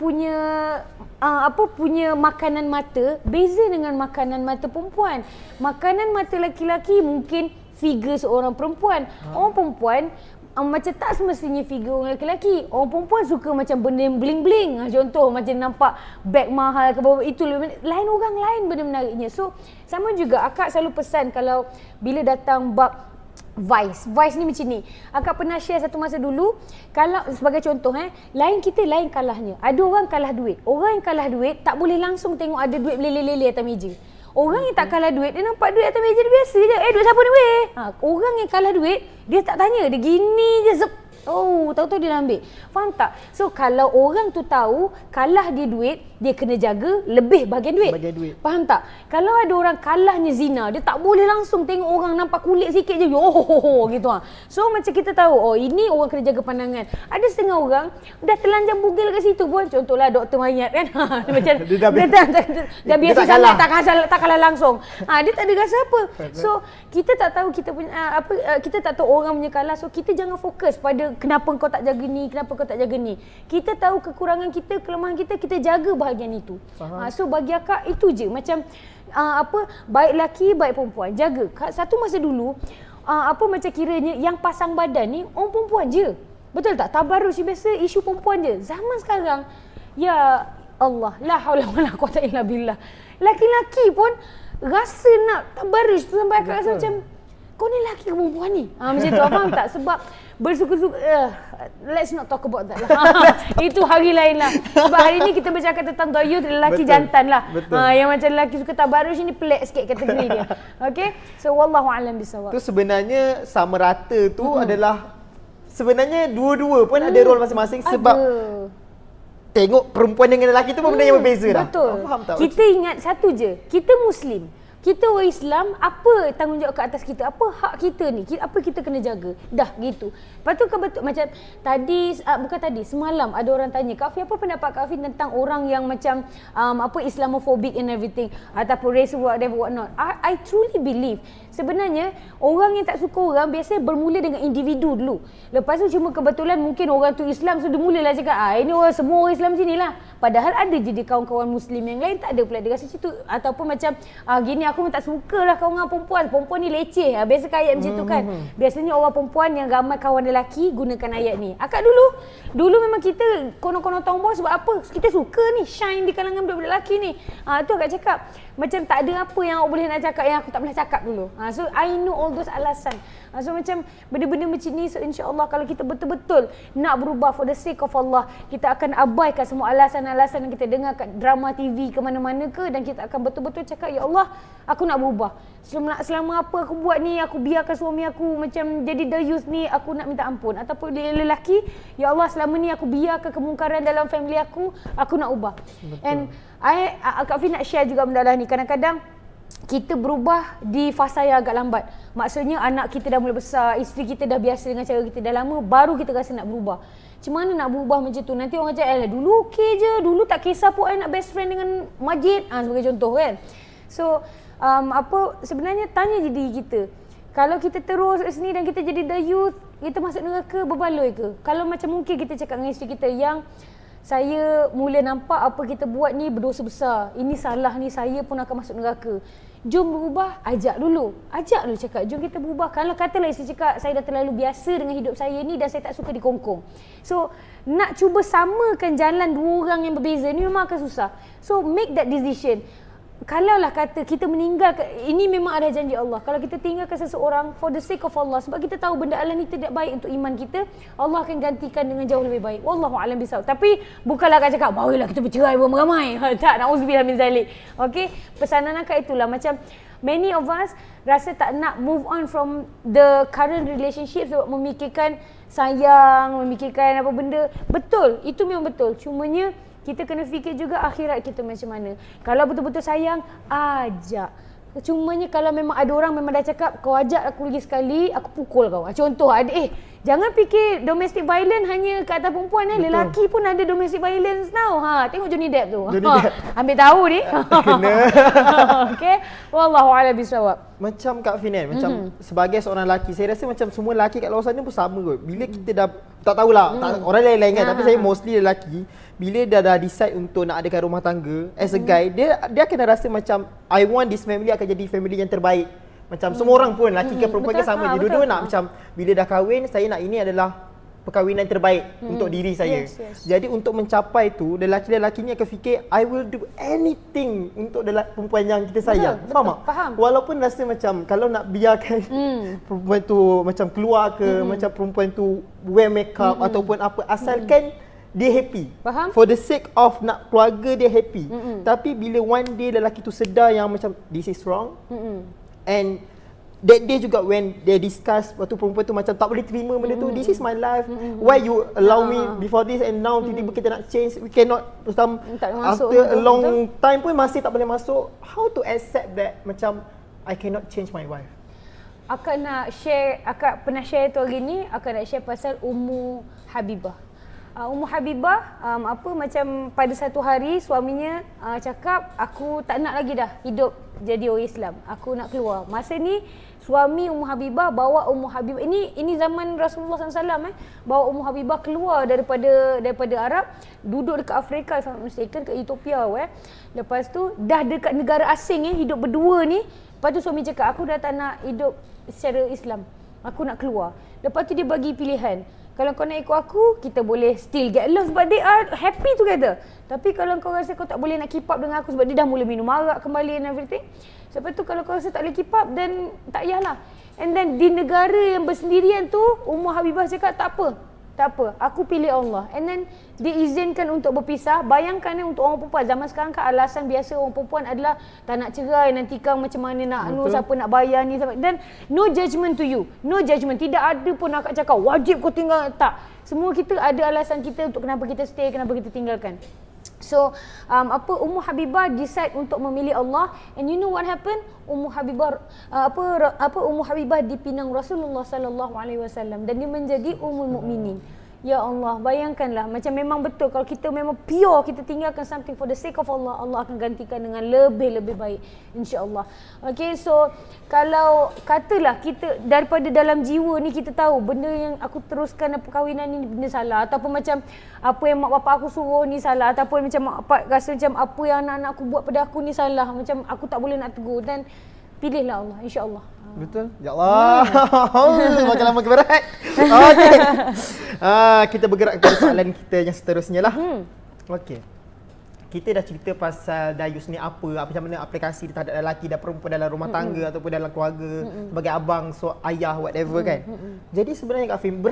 makanan mata beza dengan makanan mata perempuan. Makanan mata lelaki mungkin figure seorang perempuan. Orang perempuan macam tak semestinya figure orang lelaki. Orang perempuan suka macam benda yang bling-bling. Contoh macam nampak beg mahal ke bawah, itu lain orang lain benda menariknya. So sama juga akak selalu pesan kalau bila datang bab Vice ni macam ni. Akak pernah share satu masa dulu, kalau sebagai contoh lain kita lain kalahnya. Ada orang kalah duit. Orang yang kalah duit tak boleh langsung tengok ada duit lele-lele atas meja. Orang yang tak kalah duit, dia nampak duit atas meja dia biasa je. Duit siapa ni weh? Orang yang kalah duit, dia tak tanya, dia gini je zep. Oh, tahu-tahu dia dah ambil. Faham tak? So kalau orang tu tahu kalah dia duit, dia kena jaga lebih bahagian duit. Faham tak? Kalau ada orang kalahnya zina, dia tak boleh langsung tengok orang nampak kulit sikit je. Gitu . So macam kita tahu, ini orang kena jaga pandangan. Ada setengah orang dah telanjang bugil kat situ pun. Contohlah doktor mayat kan. Macam dia biasa sangat tak kalah langsung. Dia tak ada rasa apa. So kita tak tahu kita punya kita tak tahu orang punya kalah. So kita jangan fokus pada kenapa kau tak jaga ni, kenapa kau tak jaga ni. Kita tahu kekurangan kita, kelemahan kita, kita jaga bahagian itu. So bagi akak itu je. Macam baik lelaki, baik perempuan, jaga. Satu masa dulu macam kiranya yang pasang badan ni orang perempuan je. Betul tak? Tabarruj biasa isu perempuan je. Zaman sekarang, ya Allah, la haula wala quwata illa billah. Laki-laki pun rasa nak tabarruj sampai akak rasa macam kau ni lelaki ke perempuan ni? Macam tu, faham tak? Sebab bersuka-suka, let's not talk about that lah. Itu hari lain lah. Sebab hari ni kita bercakap tentang doyut lelaki jantan lah. Yang macam lelaki suka tabarruj ni pelik sikit kategori dia. Okay? So wallahu a'lam bisawab. Tu sebenarnya sama rata tu adalah sebenarnya dua-dua pun ada role masing-masing sebab tengok perempuan dengan lelaki tu pun benda yang berbeza dah. Betul. Faham tak? Kita ingat satu je, kita Muslim. Kita orang Islam, apa tanggungjawab ke atas kita? Apa hak kita ni? Apa kita kena jaga? Dah gitu. Lepas tu kebetul macam tadi, semalam ada orang tanya, Kak Fi, apa pendapat Kak Fi tentang orang yang macam Islamophobic and everything ataupun race whatever what not. I truly believe sebenarnya orang yang tak suka orang biasanya bermula dengan individu dulu. Lepas tu cuma kebetulan mungkin orang tu Islam, so dia mulalah cakap, ini semua orang Islam sini lah. Padahal ada je kawan-kawan Muslim yang lain tak ada pula dia rasa situ. Ataupun macam gini, aku pun tak suka lah kawan dengan perempuan. Perempuan ni leceh. Biasa ayat macam tu kan. Biasanya orang perempuan yang ramai kawan lelaki gunakan ayat ni. Akak dulu memang kita konon-konon tomboy sebab apa? Kita suka ni shine di kalangan budak-budak lelaki ni. Tu akak cakap. Macam tak ada apa yang awak boleh nak cakap yang aku tak boleh cakap dulu. So I know all those alasan. So macam benda-benda macam ni, so insya-Allah kalau kita betul-betul nak berubah for the sake of Allah, kita akan abaikan semua alasan-alasan yang kita dengar kat drama TV ke mana-mana ke, dan kita akan betul-betul cakap, ya Allah, aku nak berubah. Selama apa aku buat ni, aku biarkan suami aku macam jadi dayus ni, aku nak minta ampun. Ataupun dia lelaki, ya Allah, selama ni aku biarkan kemungkaran dalam family aku nak ubah. Betul. And Kak Fi nak share juga benda ni. Kadang-kadang kita berubah di fasa yang agak lambat. Maksudnya anak kita dah mulai besar, isteri kita dah biasa dengan cara kita dah lama, baru kita rasa nak berubah. Macam mana nak berubah macam tu? Nanti orang cakap, dulu okey je, dulu tak kisah pun I nak best friend dengan Majid, sebagai contoh kan. So sebenarnya tanya je diri kita, kalau kita terus kat sini dan kita jadi dayus, kita masuk neraka berbaloi ke? Kalau macam mungkin kita cakap dengan isteri kita yang saya mula nampak apa kita buat ni berdosa besar, ini salah ni, saya pun akan masuk neraka. Jom berubah, ajak dulu cakap, jom kita berubah. Kalau katalah isteri cakap, saya dah terlalu biasa dengan hidup saya ni dan saya tak suka dikongkong. So, nak cuba samakan jalan dua orang yang berbeza ni memang akan susah. So, make that decision. Kalaulah kata kita meninggal, ini memang ada janji Allah. Kalau kita tinggalkan seseorang for the sake of Allah, sebab kita tahu benda Allah ni tidak baik untuk iman kita, Allah akan gantikan dengan jauh lebih baik. Wallahu a'lam bisawab. Tapi bukanlah akan cakap, marilah kita bercerai beramai-ramai. Tak, na'udzubillah min zalik. Okey, pesanan akak itulah macam many of us rasa tak nak move on from the current relationship sebab memikirkan sayang, memikirkan apa benda. Betul, itu memang betul. Cumanya kita kena fikir juga akhirat kita macam mana. Kalau betul-betul sayang, ajak. Cumanya kalau memang ada orang memang dah cakap kau ajak aku lagi sekali, aku pukul kau. Contoh ada jangan fikir domestic violence hanya kat atas perempuan lelaki pun ada domestic violence now. Tengok Johnny Depp tu. Ambil tahu ni. Kena. Okey. Wallahu a'lam bishawab. Macam Kak Finan, macam sebagai seorang lelaki, saya rasa macam semua lelaki kat luar sana pun sama kot. Bila kita dah tak tahulah, orang lain-lain kan, tapi saya mostly lelaki, bila dah decide untuk nak adakan rumah tangga as a guy, dia akan rasa macam I want this family akan jadi family yang terbaik. Macam semua orang pun, lelaki ke perempuan ke sama je. Dua-dua nak macam bila dah kahwin, saya nak ini adalah perkahwinan terbaik untuk diri saya. Jadi untuk mencapai tu, lelaki-lelaki ni akan fikir I will do anything untuk perempuan yang kita sayang. Faham tak? Faham. Walaupun rasa macam kalau nak biarkan perempuan tu macam keluar ke, macam perempuan tu wear makeup ataupun apa, asalkan dia happy. Faham? For the sake of nak keluarga dia happy. Tapi bila one day lelaki tu sedar yang macam this is wrong, and that day juga when they discuss, waktu perempuan tu macam tak boleh terima benda tu, this is my life, why you allow me before this and now tiba-tiba kita nak change, we cannot macam after a long time pun masih tak boleh masuk. How to accept that macam I cannot change my wife? Akak nak share, akak pernah share tu hari ni, akak nak share pasal Ummu Habibah. Ummu Habibah macam pada satu hari suaminya cakap aku tak nak lagi dah hidup jadi orang Islam. Aku nak keluar. Masa ni suami Ummu Habibah bawa Ummu Habibah, ini zaman Rasulullah SAW bawa Ummu Habibah keluar daripada Arab, duduk dekat Afrika kalau mistaken, ke Ethiopia Lepas tu dah dekat negara asing hidup berdua ni. Lepas tu suami cakap aku dah tak nak hidup secara Islam. Aku nak keluar. Lepas tu dia bagi pilihan. Kalau kau nak ikut aku, kita boleh still get love sebab they are happy together. Tapi kalau kau rasa kau tak boleh nak keep up dengan aku sebab dia dah mula minum arak kembali and everything. Lepas tu kalau kau rasa tak boleh keep up, then tak payahlah. And then di negara yang bersendirian tu, Ummu Habibah cakap tak apa, aku pilih Allah. And then diizinkan untuk berpisah. Bayangkan untuk orang perempuan zaman sekarang kan alasan biasa orang perempuan adalah tak nak cerai, nanti kang macam mana nak siapa nak bayar ni. Dan no judgement to you, no judgement. Tidak ada pun akak cakap wajib kau tinggal, tak. Semua kita ada alasan kita untuk kenapa kita stay, kenapa kita tinggalkan. So Ummu Habibah decide untuk memilih Allah, and you know what happened? Ummu Habibah Ummu Habibah dipinang Rasulullah SAW dan dia menjadi Ummul Mukminin. Ya Allah, bayangkanlah macam memang betul kalau kita memang pure, kita tinggalkan something for the sake of Allah, Allah akan gantikan dengan lebih-lebih baik, insya-Allah. Okay, so kalau katalah kita daripada dalam jiwa ni kita tahu benda yang aku teruskan perkahwinan ni benda salah, ataupun macam apa yang mak bapak aku suruh ni salah, ataupun macam mak bapak rasa macam apa yang anak-anak aku buat pada aku ni salah, macam aku tak boleh nak tegur, dan pilihlah Allah, insya-Allah. Betul. Ya Allah. Makin lama makin berat. Okey. Kita bergerak ke soalan kita yang seterusnya lah. Okey. Kita dah cerita pasal Dayus ni apa macam mana aplikasi terhadap lelaki dan perempuan dalam rumah tangga ataupun dalam keluarga, sebagai abang, ayah, whatever kan. Jadi sebenarnya Kak Fim,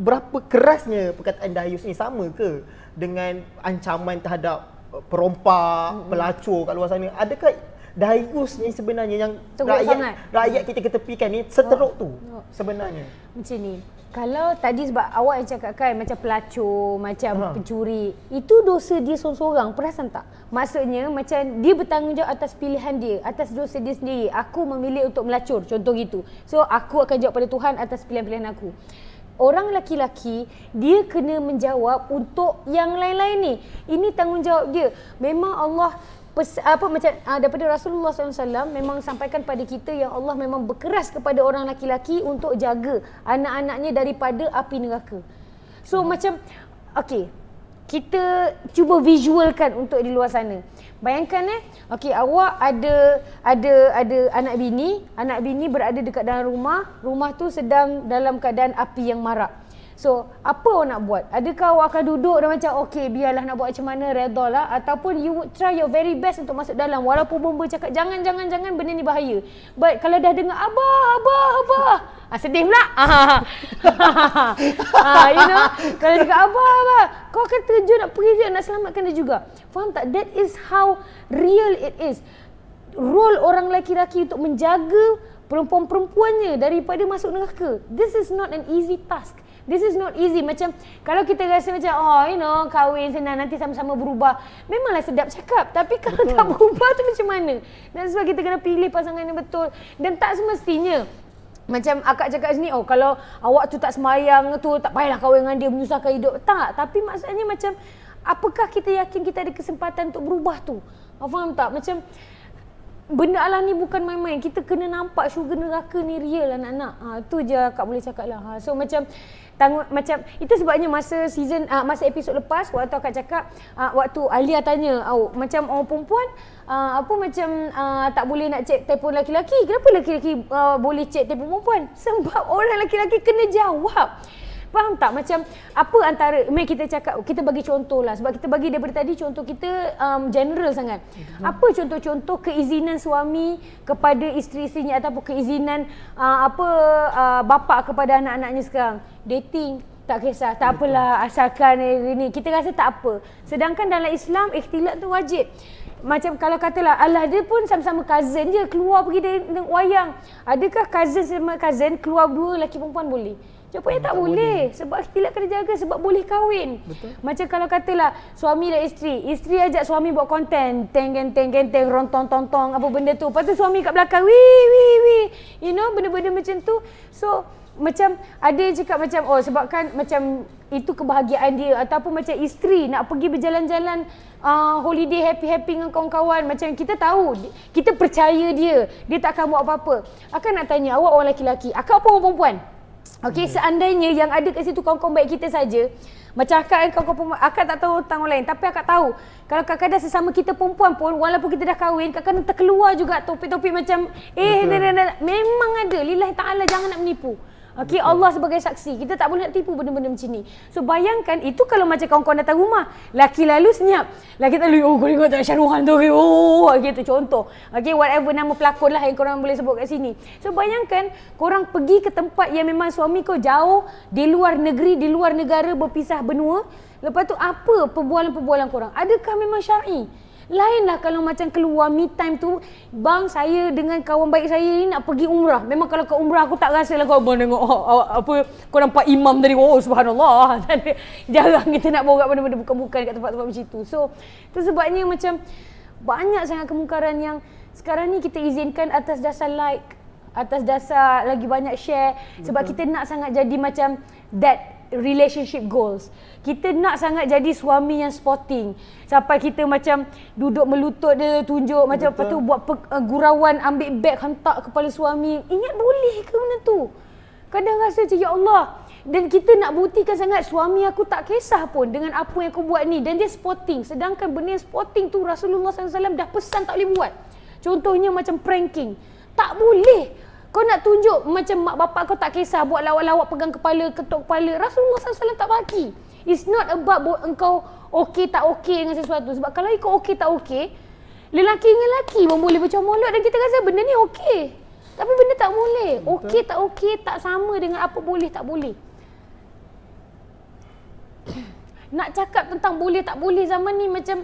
berapa kerasnya perkataan Dayus ni, sama ke dengan ancaman terhadap perompak, pelacur kat luar sana? Adakah Dayus ni sebenarnya yang rakyat kita ketepikan ni seteruk tu sebenarnya? Macam ni. Kalau tadi sebab awak yang cakap kan macam pelacur, macam pencuri, itu dosa dia seorang-seorang, perasan tak? Maksudnya macam dia bertanggungjawab atas pilihan dia, atas dosa dia sendiri. Aku memilih untuk melacur, contoh gitu. So aku akan jawab pada Tuhan atas pilihan-pilihan aku. Orang lelaki-lelaki dia kena menjawab untuk yang lain-lain ni. Ini tanggungjawab dia. Memang Allah daripada Rasulullah SAW memang sampaikan pada kita yang Allah memang berkeras kepada orang lelaki-lelaki untuk jaga anak-anaknya daripada api neraka. So macam okey, kita cuba visualkan untuk di luar sana. Bayangkan okey, awak ada anak bini berada dekat dalam rumah tu sedang dalam keadaan api yang marak. So, apa awak nak buat? Adakah awak akan duduk dan macam okey, biarlah nak buat macam mana, redalah, ataupun you would try your very best untuk masuk dalam walaupun bomba cakap jangan benda ni bahaya. But kalau dah dengar abah, sedih pula. You know, kalau cakap abah, kau akan terjun nak pergi je nak selamatkan dia juga. Faham tak? That is how real it is. role orang lelaki-lelaki untuk menjaga perempuan-perempuannya daripada masuk neraka. This is not an easy task. This is not easy. Macam kalau kita rasa macam kahwin senang nanti sama-sama berubah. Memanglah sedap cakap. Tapi kalau tak berubah tu macam mana? Dan sebab kita kena pilih pasangan yang betul. Dan tak semestinya macam akak cakap sini, kalau awak tu tak sembahyang tu, tak payahlah kahwin dengan dia, menyusahkan hidup. Tak. Tapi maksudnya macam, apakah kita yakin kita ada kesempatan untuk berubah tu? Faham tak? Macam benda Allah ni bukan main-main. Kita kena nampak syurga neraka ni real anak-anak. Tu je akak boleh cakap lah. So macam macam itu sebabnya masa masa episod lepas waktu akak cakap waktu Alia tanya macam orang perempuan tak boleh nak cek telefon lelaki-lelaki. Kenapa lelaki-lelaki boleh cek telefon perempuan? Sebab orang lelaki-lelaki kena jawab. Faham tak? Macam apa antara, kita cakap, kita bagi contoh lah. Sebab kita bagi daripada tadi contoh kita general sangat. Apa contoh-contoh keizinan suami kepada isteri-isterinya ataupun keizinan bapa kepada anak-anaknya sekarang? Dating, tak kisah, tak apalah, asalkan ni. Kita rasa tak apa. Sedangkan dalam Islam, ikhtilat tu wajib. Macam kalau katalah Allah dia pun sama-sama cousin je, keluar pergi dengan wayang. Adakah cousin sama cousin keluar dua lelaki perempuan boleh? Jawapannya tak boleh. Sebab ikhtilat kena jaga, sebab boleh kahwin. Betul. Macam kalau katalah suami dan isteri ajak suami buat konten, teng rontong-tong-tong apa benda tu. Lepas tu suami kat belakang, wih. You know, benda-benda macam tu. So macam ada yang cakap macam sebabkan macam itu kebahagiaan dia, ataupun macam isteri nak pergi berjalan-jalan holiday happy-happy dengan kawan-kawan, macam kita tahu, kita percaya dia tak akan buat apa-apa. Akak nak tanya, awak orang lelaki-lelaki, akak apa orang perempuan? Okey, seandainya yang ada kat situ kawan-kawan baik kita saja, macam akak akak tak tahu tentang orang lain, tapi akak tahu kalau kadang-kadang sesama kita perempuan pun, walaupun kita dah kahwin, kadang-kadang terkeluar juga topik-topik macam memang ada. Lillahi ta'ala, jangan nak menipu. Okey, Allah sebagai saksi, kita tak boleh nak tipu benda-benda macam ni. So bayangkan itu kalau macam kawan-kawan datang rumah, laki lalu senyap, laki tak lalu kau tengok tak Syaruhan tu, gitu contoh. Okey, whatever nama pelakon lah yang korang boleh sebut kat sini. So bayangkan korang pergi ke tempat yang memang suami kau jauh, di luar negeri, di luar negara, berpisah benua. Lepas tu apa perbualan-perbualan korang? Adakah memang syar'i? Lainlah kalau macam keluar me time tu, bang saya dengan kawan baik saya ni nak pergi umrah. Memang kalau ke umrah aku tak rasa lah kau tengok kau nampak imam tadi, subhanallah. Jarang kita nak bawa benda-benda bukan-bukan kat tempat-tempat macam itu. So tu sebabnya macam banyak sangat kemungkaran yang sekarang ni kita izinkan atas dasar like, atas dasar lagi banyak share. Sebab kita nak sangat jadi macam that relationship goals. Kita nak sangat jadi suami yang sporting. Sampai kita macam duduk melutut dia, tunjuk macam, lepas tu buat gurauan, ambil beg hentak kepala suami. Ingat boleh ke benda tu? Kadang rasa macam, ya Allah. Dan kita nak buktikan sangat, suami aku tak kisah pun dengan apa yang aku buat ni. Dan dia sporting. Sedangkan benda yang sporting tu Rasulullah SAW dah pesan tak boleh buat. Contohnya macam pranking. Tak boleh. Kau nak tunjuk macam mak bapak kau tak kisah buat lawak-lawak, pegang kepala, ketuk kepala. Rasulullah SAW tak bagi. It's not about engkau okey tak okey dengan sesuatu. Sebab kalau kau okey tak okey, lelaki dengan lelaki pun boleh bercomolot dan kita rasa benda ni okey. Tapi benda tak boleh. Okey tak okey tak sama dengan apa boleh tak boleh. Nak cakap tentang boleh tak boleh zaman ni macam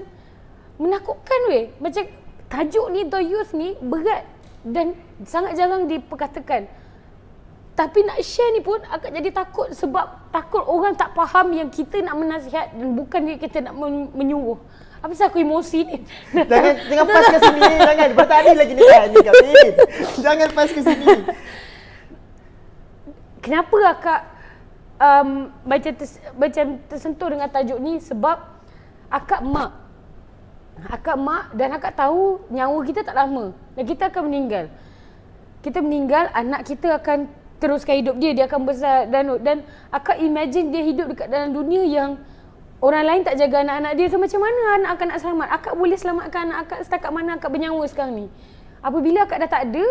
menakutkan weh. Macam tajuk ni, The Youth ni berat dan sangat jarang diperkatakan. Tapi nak share ni pun agak jadi takut, sebab takut orang tak faham yang kita nak menasihat dan bukan kita nak menyuruh. Apa sih aku emosi ni? Jangan pas ke sini, jangan. Bertani lagi ni kami. Jangan pas ke sini. Kenapa akak macam tersentuh dengan tajuk ni? Sebab akak mak. Akak mak dan akak tahu nyawa kita tak lama dan kita akan meninggal. Kita meninggal, anak kita akan teruskan hidup dia akan besar dan akak imagine dia hidup dekat dalam dunia yang orang lain tak jaga anak-anak dia. So macam mana anak akak nak selamat? Akak boleh selamatkan anak akak setakat mana akak bernyawa sekarang ni? Apabila akak dah tak ada,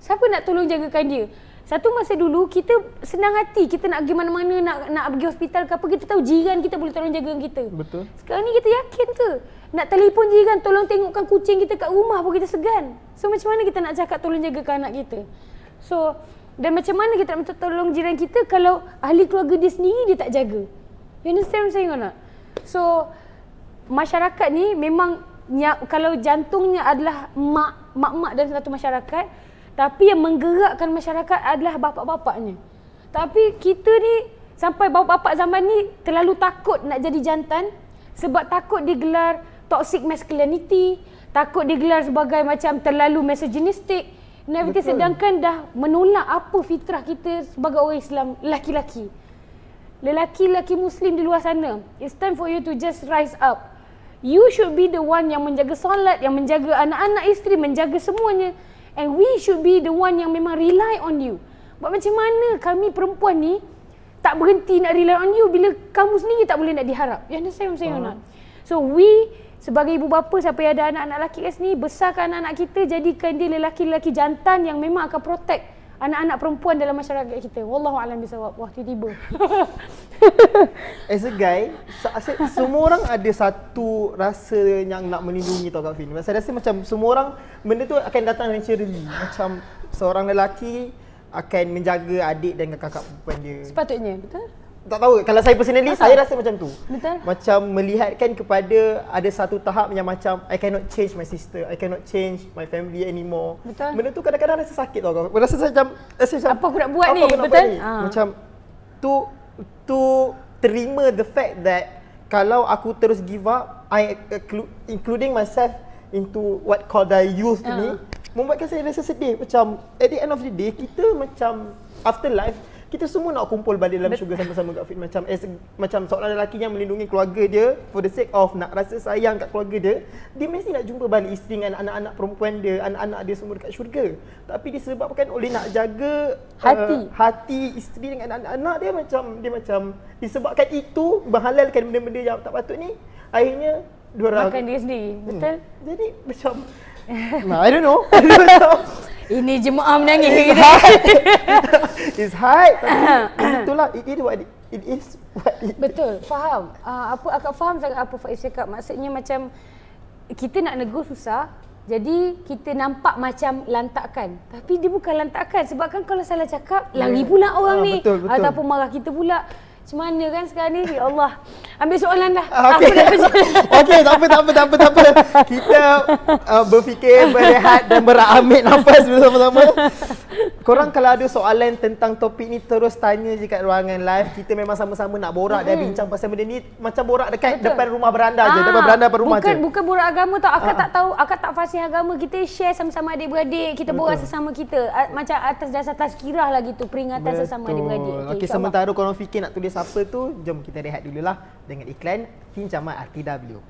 siapa nak tolong jagakan dia? Satu masa dulu kita senang hati, kita nak pergi mana-mana, nak pergi hospital ke apa, kita tahu jiran kita boleh tolong jaga kita. Betul. Sekarang ni kita yakin ke? Nak telefon jiran tolong tengokkan kucing kita kat rumah pun kita segan. So macam mana kita nak cakap tolong jagakan anak kita? So dan macam mana kita nak minta tolong jiran kita kalau ahli keluarga dia sendiri dia tak jaga? You understand what I'm saying or not? So masyarakat ni memang kalau jantungnya adalah mak-mak dalam satu masyarakat, tapi yang menggerakkan masyarakat adalah bapa-bapaknya. Tapi kita ni sampai bapa-bapak zaman ni terlalu takut nak jadi jantan sebab takut digelar toxic masculinity, takut digelar sebagai macam terlalu misogynistic. Sedangkan dah menolak apa fitrah kita sebagai orang Islam, lelaki-lelaki Muslim di luar sana. It's time for you to just rise up. You should be the one yang menjaga solat, yang menjaga anak-anak, isteri, menjaga semuanya. And we should be the one yang memang rely on you. Buat macam mana kami perempuan ni tak berhenti nak rely on you bila kamu sendiri tak boleh nak diharap. You understand what I'm saying or not? So we sebagai ibu bapa, siapa yang ada anak-anak lelaki kat sini, besarkan anak-anak kita, jadikan dia lelaki-lelaki jantan yang memang akan protect anak-anak perempuan dalam masyarakat kita. Wallahualam bisawab. Wah, tiba-tiba. As a guy, semua orang ada satu rasa yang nak melindungi tau Kak Fin. Saya rasa macam semua orang benda tu akan datang naturally. Macam seorang lelaki akan menjaga adik dan kakak perempuan dia. Sepatutnya, betul? Tak tahu, kalau saya personally, saya rasa macam tu. Betul. Macam melihatkan kepada ada satu tahap yang macam I cannot change my sister, I cannot change my family anymore. Betul. Benda tu kadang-kadang rasa sakit tau. Rasa macam apa aku nak buat ni, apa aku nak betul? buat ni? Macam tu terima the fact that kalau aku terus give up, including myself into what called the youth ni, membuatkan saya rasa sedih. Macam at the end of the day, kita macam afterlife, kita semua nak kumpul balik dalam syurga sama-sama Kak Fit. Macam seorang lelaki yang melindungi keluarga dia for the sake of nak rasa sayang kat keluarga dia, dia mesti nak jumpa balik isteri dengan anak-anak perempuan dia, anak-anak dia semua dekat syurga. Tapi disebabkan oleh nak jaga hati isteri dengan anak-anak dia, macam disebabkan itu menghalalkan benda-benda yang tak patut ni, akhirnya diorang makan dia sendiri. Betul? Jadi macam I don't know. Ini jemaah menangis. It's hard. Itulah, it is what it is. Betul, faham. Akak faham sangat apa Faiz cakap. Maksudnya macam kita nak negur susah, jadi kita nampak macam lantakan. Tapi dia bukan lantakan. Sebab kan kalau salah cakap, lari pula orang ni. Betul. Ataupun marah kita pula. Macam mana kan sekarang ni? Ya Allah. Ambil soalan dah. Okay. Okey, tak apa. Kita berfikir, berehat dan berambil nafas bersama-sama. Korang kalau ada soalan tentang topik ni, terus tanya je kat ruangan live. Kita memang sama-sama nak borak dan bincang pasal benda ni. Macam borak dekat depan rumah beranda je. Depan beranda depan rumah je. Bukan borak agama tau. Akak tak tahu, akak tak fasih agama. Kita share sama-sama adik-beradik. Kita borak sesama kita. Macam atas dasar tazkirah lah gitu. Peringatan sesama adik-beradik. Okey, sementara korang fikir nak tulis apa tu, jom kita rehat dululah dengan iklan Pinjaman RTW.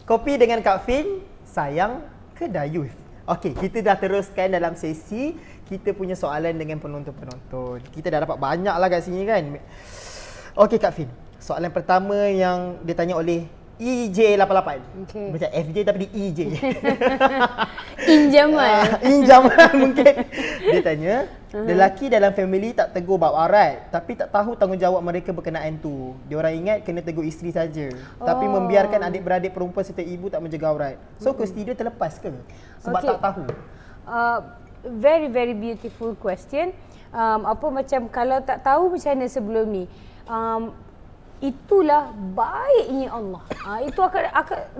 Kopi dengan Kak Fin, sayang ke dayus? Okey, kita dah teruskan dalam sesi kita punya soalan dengan penonton-penonton. Kita dah dapat banyak lah kat sini kan. Okey Kak Fin, soalan pertama yang ditanya oleh EJ88. Okay. Macam FJ tapi di EJ. Injaman. Injaman mungkin. Dia tanya, lelaki dalam family tak tegur bab aurat, tapi tak tahu tanggungjawab mereka berkenaan tu. Diorang ingat kena tegur isteri saja, tapi membiarkan adik-beradik perempuan serta ibu tak menjaga aurat. So kesti dia terlepas ke? Sebab tak tahu. Very very beautiful question. Macam kalau tak tahu macam mana sebelum ni. itulah baiknya Allah. Itu akan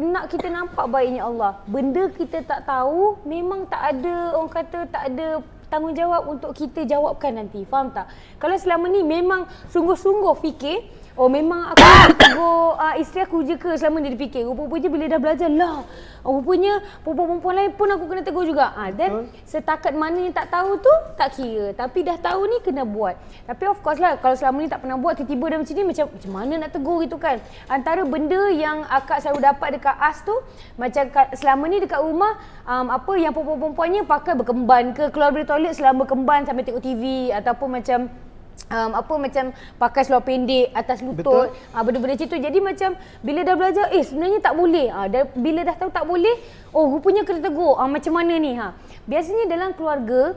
nak kita nampak baiknya Allah. Benda kita tak tahu, memang tak ada, orang kata tak ada tanggungjawab untuk kita jawabkan nanti. Faham tak? Kalau selama ni memang sungguh-sungguh fikir, oh memang aku nak tegur isteri aku je ke selama ni dia fikir. Rupanya bila dah belajar lah, rupanya perempuan-perempuan lain pun aku kena tegur juga. Dan setakat mana yang tak tahu tu tak kira. Tapi dah tahu ni kena buat. Tapi of course lah, kalau selama ni tak pernah buat, tiba-tiba dah macam ni, macam mana nak tegur gitu kan. Antara benda yang akak selalu dapat dekat AS tu, macam selama ni dekat rumah, apa yang perempuan-perempuannya pakai berkemban ke, keluar dari toilet selama berkemban sambil tengok TV, ataupun macam macam pakai seluar pendek atas lutut, benda-benda macam tu. Jadi macam bila dah belajar, sebenarnya tak boleh. Bila dah tahu tak boleh, oh rupanya kena tegur. Macam mana ni? Biasanya dalam keluarga,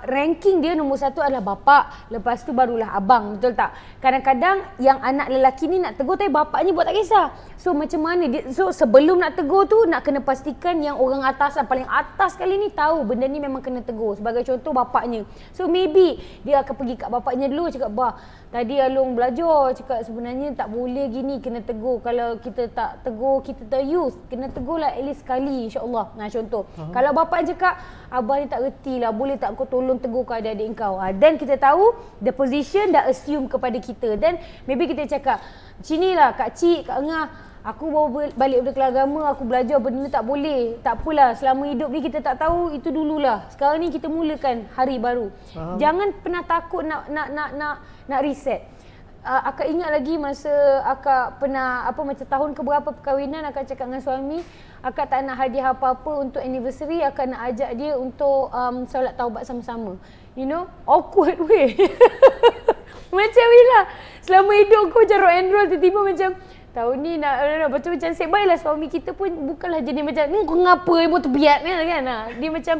ranking dia nombor satu adalah bapa, lepas tu barulah abang, betul tak? Kadang-kadang yang anak lelaki ni nak tegur tapi bapaknya buat tak kisah. So macam mana dia, so sebelum nak tegur tu nak kena pastikan yang orang atas, paling atas kali ni tahu benda ni memang kena tegur. Sebagai contoh bapaknya. So maybe dia akan pergi kat bapaknya dulu, cakap, bah tadi Along belajar, cakap sebenarnya tak boleh gini, kena tegur. Kalau kita tak tegur, kita teruse, kena tegur lah at least sekali, insyaAllah. Contoh, kalau bapak cakap, abah ni tak reti lah, boleh tak kau tolong tegur ke adik-adik kau. Dan kita tahu the position dah assume kepada kita. Dan maybe kita cakap, sini lah Kak Cik, Kak Ngah, aku baru balik dari kelas agama, aku belajar benda tak boleh. Tak apalah, selama hidup ni kita tak tahu, itu dululah. Sekarang ni kita mulakan hari baru. Jangan pernah takut nak reset. Akak ingat lagi masa akak pernah macam tahun keberapa perkahwinan, akak cakap dengan suami, akak tak nak hadiah apa-apa untuk anniversary, akak nak ajak dia untuk solat taubat sama-sama. You know, awkward way. Macam ni lah. Selama hidup kau macam rock and roll, tiba-tiba macam tahun ni nak macam nasib baiklah suami kita pun bukanlah jenis macam kau ngapa ibu terbiat kan. Dia macam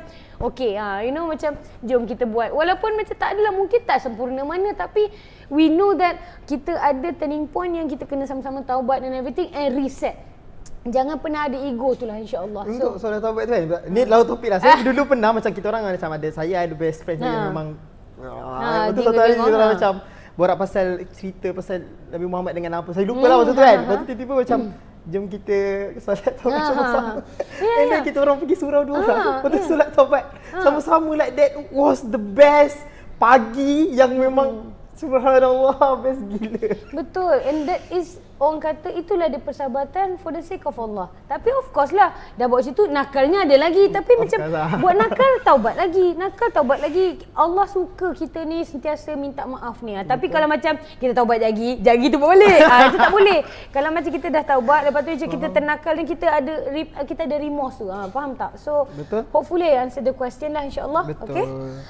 okey, you know, macam jom kita buat. Walaupun macam tak adalah, mungkin tak sempurna mana, tapi we know that kita ada turning point yang kita kena sama-sama taubat dan everything and reset. Jangan pernah ada ego tu lah, insya-Allah. Untuk solat taubat tu kan, ni laut topik lah. Saya dulu pernah macam kita orang macam ada, saya ada best friend saya memang betul satu hari kita orang macam borak pasal cerita pasal Nabi Muhammad dengan apa. Saya lupa lah waktu tu kan. Lepas tu tiba-tiba macam jom kita solat taubat sama-sama. And then kita orang pergi surau 2 orang. Lepas tu solat taubat sama-sama, like that was the best pagi yang memang subhanallah, best gila. Betul. And that is, orang kata itulah dia persahabatan for the sake of Allah. Tapi of course lah, dah buat situ nakalnya ada lagi. Tapi macam buat nakal, taubat lagi. Nakal, taubat lagi. Allah suka kita ni sentiasa minta maaf ni. Tapi kalau macam kita taubat jagi tu boleh. Itu tak boleh. Kalau macam kita dah taubat, lepas tu kita ternakal dan kita ada remorse tu. Faham tak? So hopefully I answer the question lah, insyaAllah. Betul.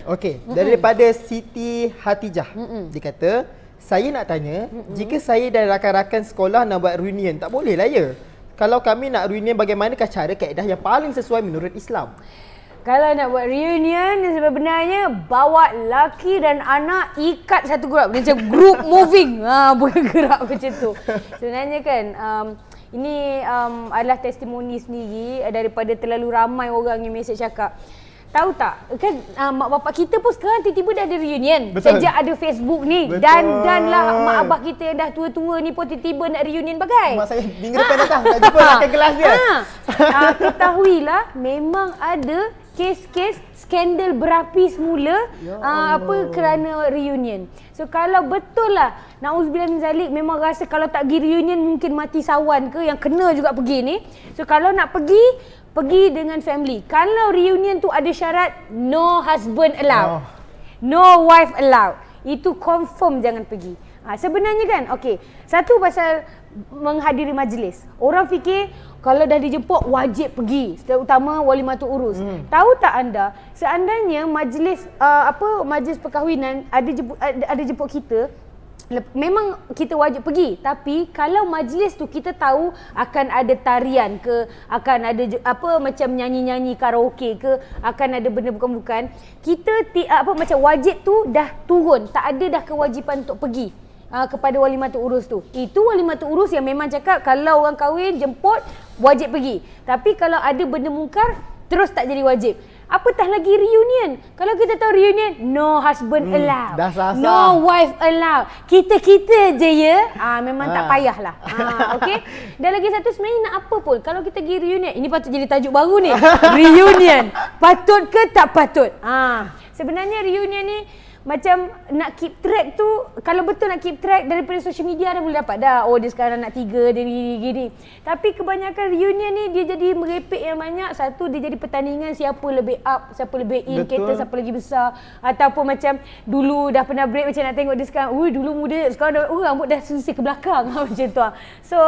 Okey, daripada Siti Hatijah, dia kata, saya nak tanya, jika saya dan rakan-rakan sekolah nak buat reunion, tak boleh lah ya? Kalau kami nak reunion, bagaimanakah cara kaedah yang paling sesuai menurut Islam? Kalau nak buat reunion, sebenarnya bawa laki dan anak, ikat satu grup, macam group moving, bergerak macam tu. Sebenarnya kan, ini adalah testimoni sendiri daripada terlalu ramai orang yang mesej cakap. Tahu tak, kan mak bapak kita pun sekarang tiba-tiba dah ada reunion. Sejak ada Facebook ni. Dan lah mak abah kita yang dah tua-tua ni pun tiba-tiba nak reunion bagai. Mak saya minggu depan datang, nak jumpa makan gelas dia. Ketahuilah, memang ada kes-kes skandal berapi semula kerana reunion. So kalau betul lah, na'udzubillah min zalik, memang rasa kalau tak pergi reunion mungkin mati sawan ke, yang kena juga pergi ni. So kalau nak pergi dengan family. Kalau reunion tu ada syarat, no husband allowed, no wife allowed. Itu confirm jangan pergi. Sebenarnya kan, okey, satu pasal menghadiri majlis. Orang fikir kalau dah dijemput wajib pergi, terutama walimatul urus. Tahu tak anda, seandainya majlis majlis perkahwinan ada jemput kita, memang kita wajib pergi. Tapi kalau majlis tu kita tahu akan ada tarian ke, akan ada macam nyanyi-nyanyi karaoke ke, akan ada benda bukan-bukan, kita macam wajib tu dah turun, tak ada dah kewajipan untuk pergi kepada walimatul urus tu. Itu walimatul urus yang memang cakap kalau orang kahwin jemput wajib pergi. Tapi kalau ada benda mungkar, terus tak jadi wajib. Apatah lagi reunion. Kalau kita tahu reunion, no husband allowed. dah sah-sah. No wife allowed. Kita-kita je ya. Memang tak payahlah. Okey. Dan lagi satu sebenarnya nak apa pun. Kalau kita pergi reunion, ini patut jadi tajuk baru ni. Reunion. Patut ke tak patut? Sebenarnya reunion ni macam nak keep track tu, kalau betul nak keep track daripada social media dah boleh dapat dah. Oh dia sekarang nak 3, dia gini. Tapi kebanyakan reunion ni dia jadi merepek yang banyak. Satu dia jadi pertandingan siapa lebih up, siapa lebih in, kereta siapa lagi besar. Ataupun macam dulu dah pernah break macam nak tengok dia sekarang. Dulu muda, sekarang dah, rambut dah sisir ke belakang. Macam tu. So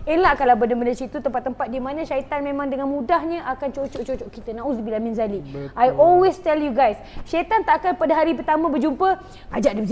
elakkanlah benda-benda situ, tempat-tempat di mana syaitan memang dengan mudahnya akan cocok-cocok kita. Nauzubillah min zalik. I always tell you guys, syaitan tak akan pada hari pertama berjumpa, ajak dia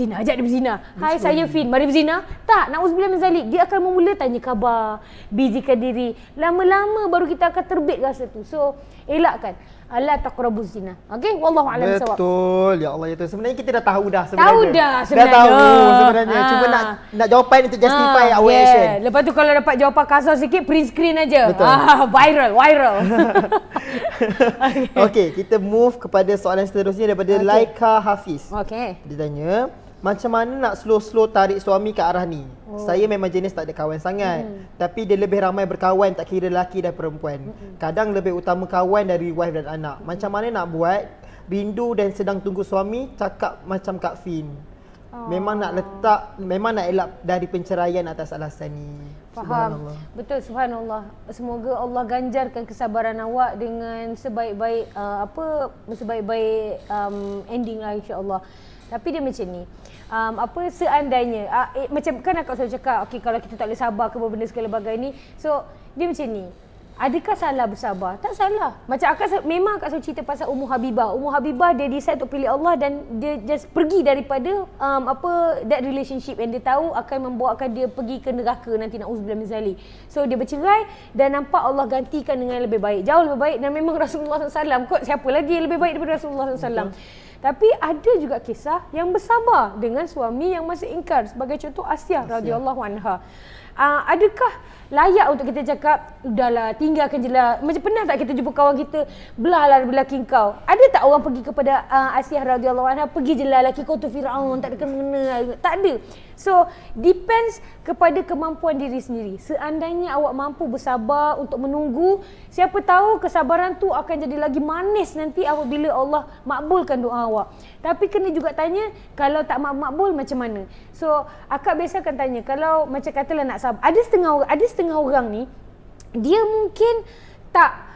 berzina. Hai saya Fin, mari berzina. Tak, nauzubillah min zalik. Dia akan memula tanya khabar, busykan diri. Lama-lama baru kita akan terbit rasa tu. So, elakkan. Allah taqrabuz zina. Okey, wallahu a'lam bissawab. Betul. Ya Allah ya Tuhan. Sebenarnya kita dah tahu dah sebenarnya. Tahu dah sebenarnya. Dah tahu sebenarnya. Cuma nak jawapan untuk justify our action. Lepas tu kalau dapat jawapan kasar sikit, print screen aja. Betul. Viral. Okey, kita move kepada soalan seterusnya daripada Laika Hafiz. Okey. Dia tanya, macam mana nak slow-slow tarik suami ke arah ni? Saya memang jenis tak ada kawan sangat. Tapi dia lebih ramai berkawan, tak kira lelaki dan perempuan. Kadang lebih utama kawan dari wife dan anak. Macam mana nak buat? Rindu dan sedang tunggu suami, cakap macam Kak Fin. Memang nak elak dari penceraian atas alasan ni. Faham. Betul, subhanallah. Semoga Allah ganjarkan kesabaran awak dengan sebaik-baik ending lah insya-Allah. Tapi dia macam ni. Seandainya macam kan akak selalu cakap, okey kalau kita tak boleh sabar ke benda segala bagai ni. So, dia macam ni. Adakah salah bersabar? Tak salah. Macam memang akak selalu cerita pasal Ummu Habibah. Ummu Habibah dia decide untuk pilih Allah dan dia just pergi daripada that relationship yang dia tahu akan membawakan dia pergi ke neraka nanti, nauzubillah min zalik. So dia bercerai dan nampak Allah gantikan dengan yang lebih baik. Jauh lebih baik, dan memang Rasulullah SAW kot, siapa lagi yang lebih baik daripada Rasulullah SAW. Tapi ada juga kisah yang bersabar dengan suami yang masih ingkar. Sebagai contoh Asiyah radhiyallahu anha. Adakah layak untuk kita cakap, udahlah tinggalkan je lah. Macam pernah tak kita jumpa kawan kita, belahlah lelaki kau. Ada tak orang pergi kepada Asiyah radhiyallahu anha, pergi je lah lelaki kau tu Firaun, tak ada kena-mengena. Tak ada. So, depends kepada kemampuan diri sendiri. Seandainya awak mampu bersabar untuk menunggu, siapa tahu kesabaran tu akan jadi lagi manis nanti apabila Allah makbulkan doa awak. Tapi kena juga tanya, kalau tak makbul macam mana? So, akak biasa akan tanya, kalau macam katalah nak sabar, ada setengah orang ni, dia mungkin tak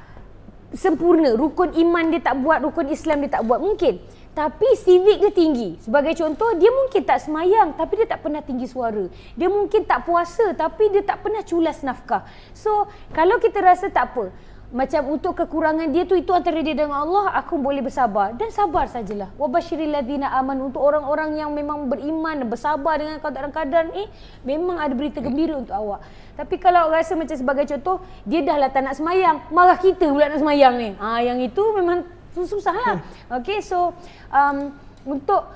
sempurna, rukun iman dia tak buat, rukun Islam dia tak buat, mungkin. Tapi civic dia tinggi. Sebagai contoh, dia mungkin tak semayang tapi dia tak pernah tinggi suara. Dia mungkin tak puasa tapi dia tak pernah culas nafkah. So, kalau kita rasa tak apa, macam untuk kekurangan dia tu, itu antara dia dengan Allah, aku boleh bersabar. Dan sabar sajalah. Wabashiril ladzina amanu, untuk orang-orang yang memang beriman, bersabar dengan keadaan-keadaan memang ada berita gembira untuk awak. Tapi kalau rasa macam sebagai contoh, dia dah lah tak nak semayang, marah kita pula nak semayang ni. Yang itu memang susah lah. Okay, so untuk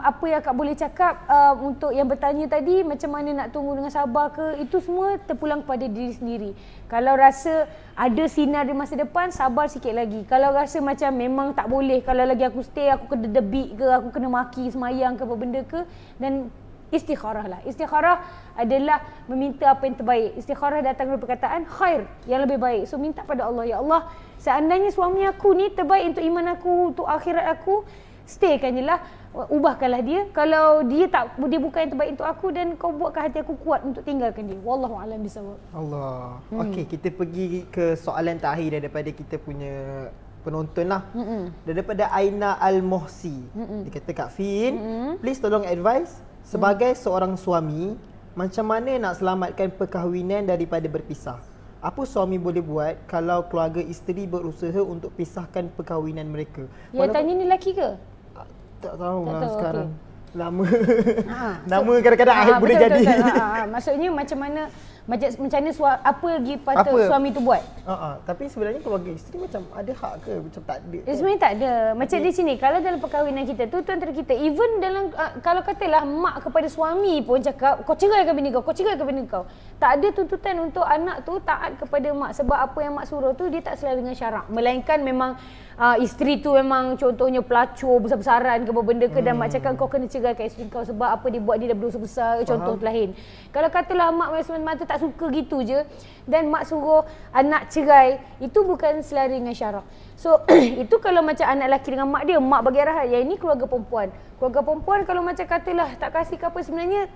apa yang akak boleh cakap untuk yang bertanya tadi, macam mana nak tunggu dengan sabar ke, itu semua terpulang kepada diri sendiri. Kalau rasa ada sinar di masa depan, sabar sikit lagi. Kalau rasa macam memang tak boleh, kalau lagi aku stay, aku kena debit ke, aku kena maki semayang ke apa benda ke, dan istikharah lah. Istikharah adalah meminta apa yang terbaik. Istikharah datang dari perkataan khair, yang lebih baik. So minta pada Allah, ya Allah, seandainya suami aku ni terbaik untuk iman aku, untuk akhirat aku, staykan je lah, ubahkanlah dia. Kalau dia bukan yang terbaik untuk aku, dan kau buatkan hati aku kuat untuk tinggalkan dia. Wallahu a'lam bissawab. Allah. Okey, kita pergi ke soalan terakhir daripada kita punya penonton lah. Daripada Aina Al-Mohsi. Dia kata, Kak Fin, please tolong advice sebagai seorang suami, macam mana nak selamatkan perkahwinan daripada berpisah? Apa suami boleh buat kalau keluarga isteri berusaha untuk pisahkan perkahwinan mereka? Yang tanya ni lelaki ke? Tak tahu lah sekarang. Okay. Lama. Nama kadang-kadang boleh jadi. Maksudnya macam mana apa lagi patut suami tu buat? Tapi sebenarnya keluarga isteri macam ada hak ke? Macam tak ada. Sebenarnya tak ada. Macam di sini, kalau dalam perkahwinan kita tu antara kita, even dalam kalau katalah mak kepada suami pun cakap, kau ceraikan bini kau, ceraikan bini kau. Tak ada tuntutan untuk anak tu taat kepada mak, sebab apa yang mak suruh tu dia tak sesuai dengan syarak. Melainkan memang isteri tu memang contohnya pelacur besar-besaran ke apa benda ke, dan mak cakap kau kena ceraikan isteri kau sebab apa dia buat, dia dah berdosa besar, contoh lain. Kalau katalah mak semata-mata tak suka gitu je dan mak suruh anak cerai, itu bukan selari dengan syarak. So itu kalau macam anak lelaki dengan mak dia, mak bagi arahan. Yang ini keluarga perempuan. Keluarga perempuan kalau macam katalah tak kasih ke apa, sebenarnya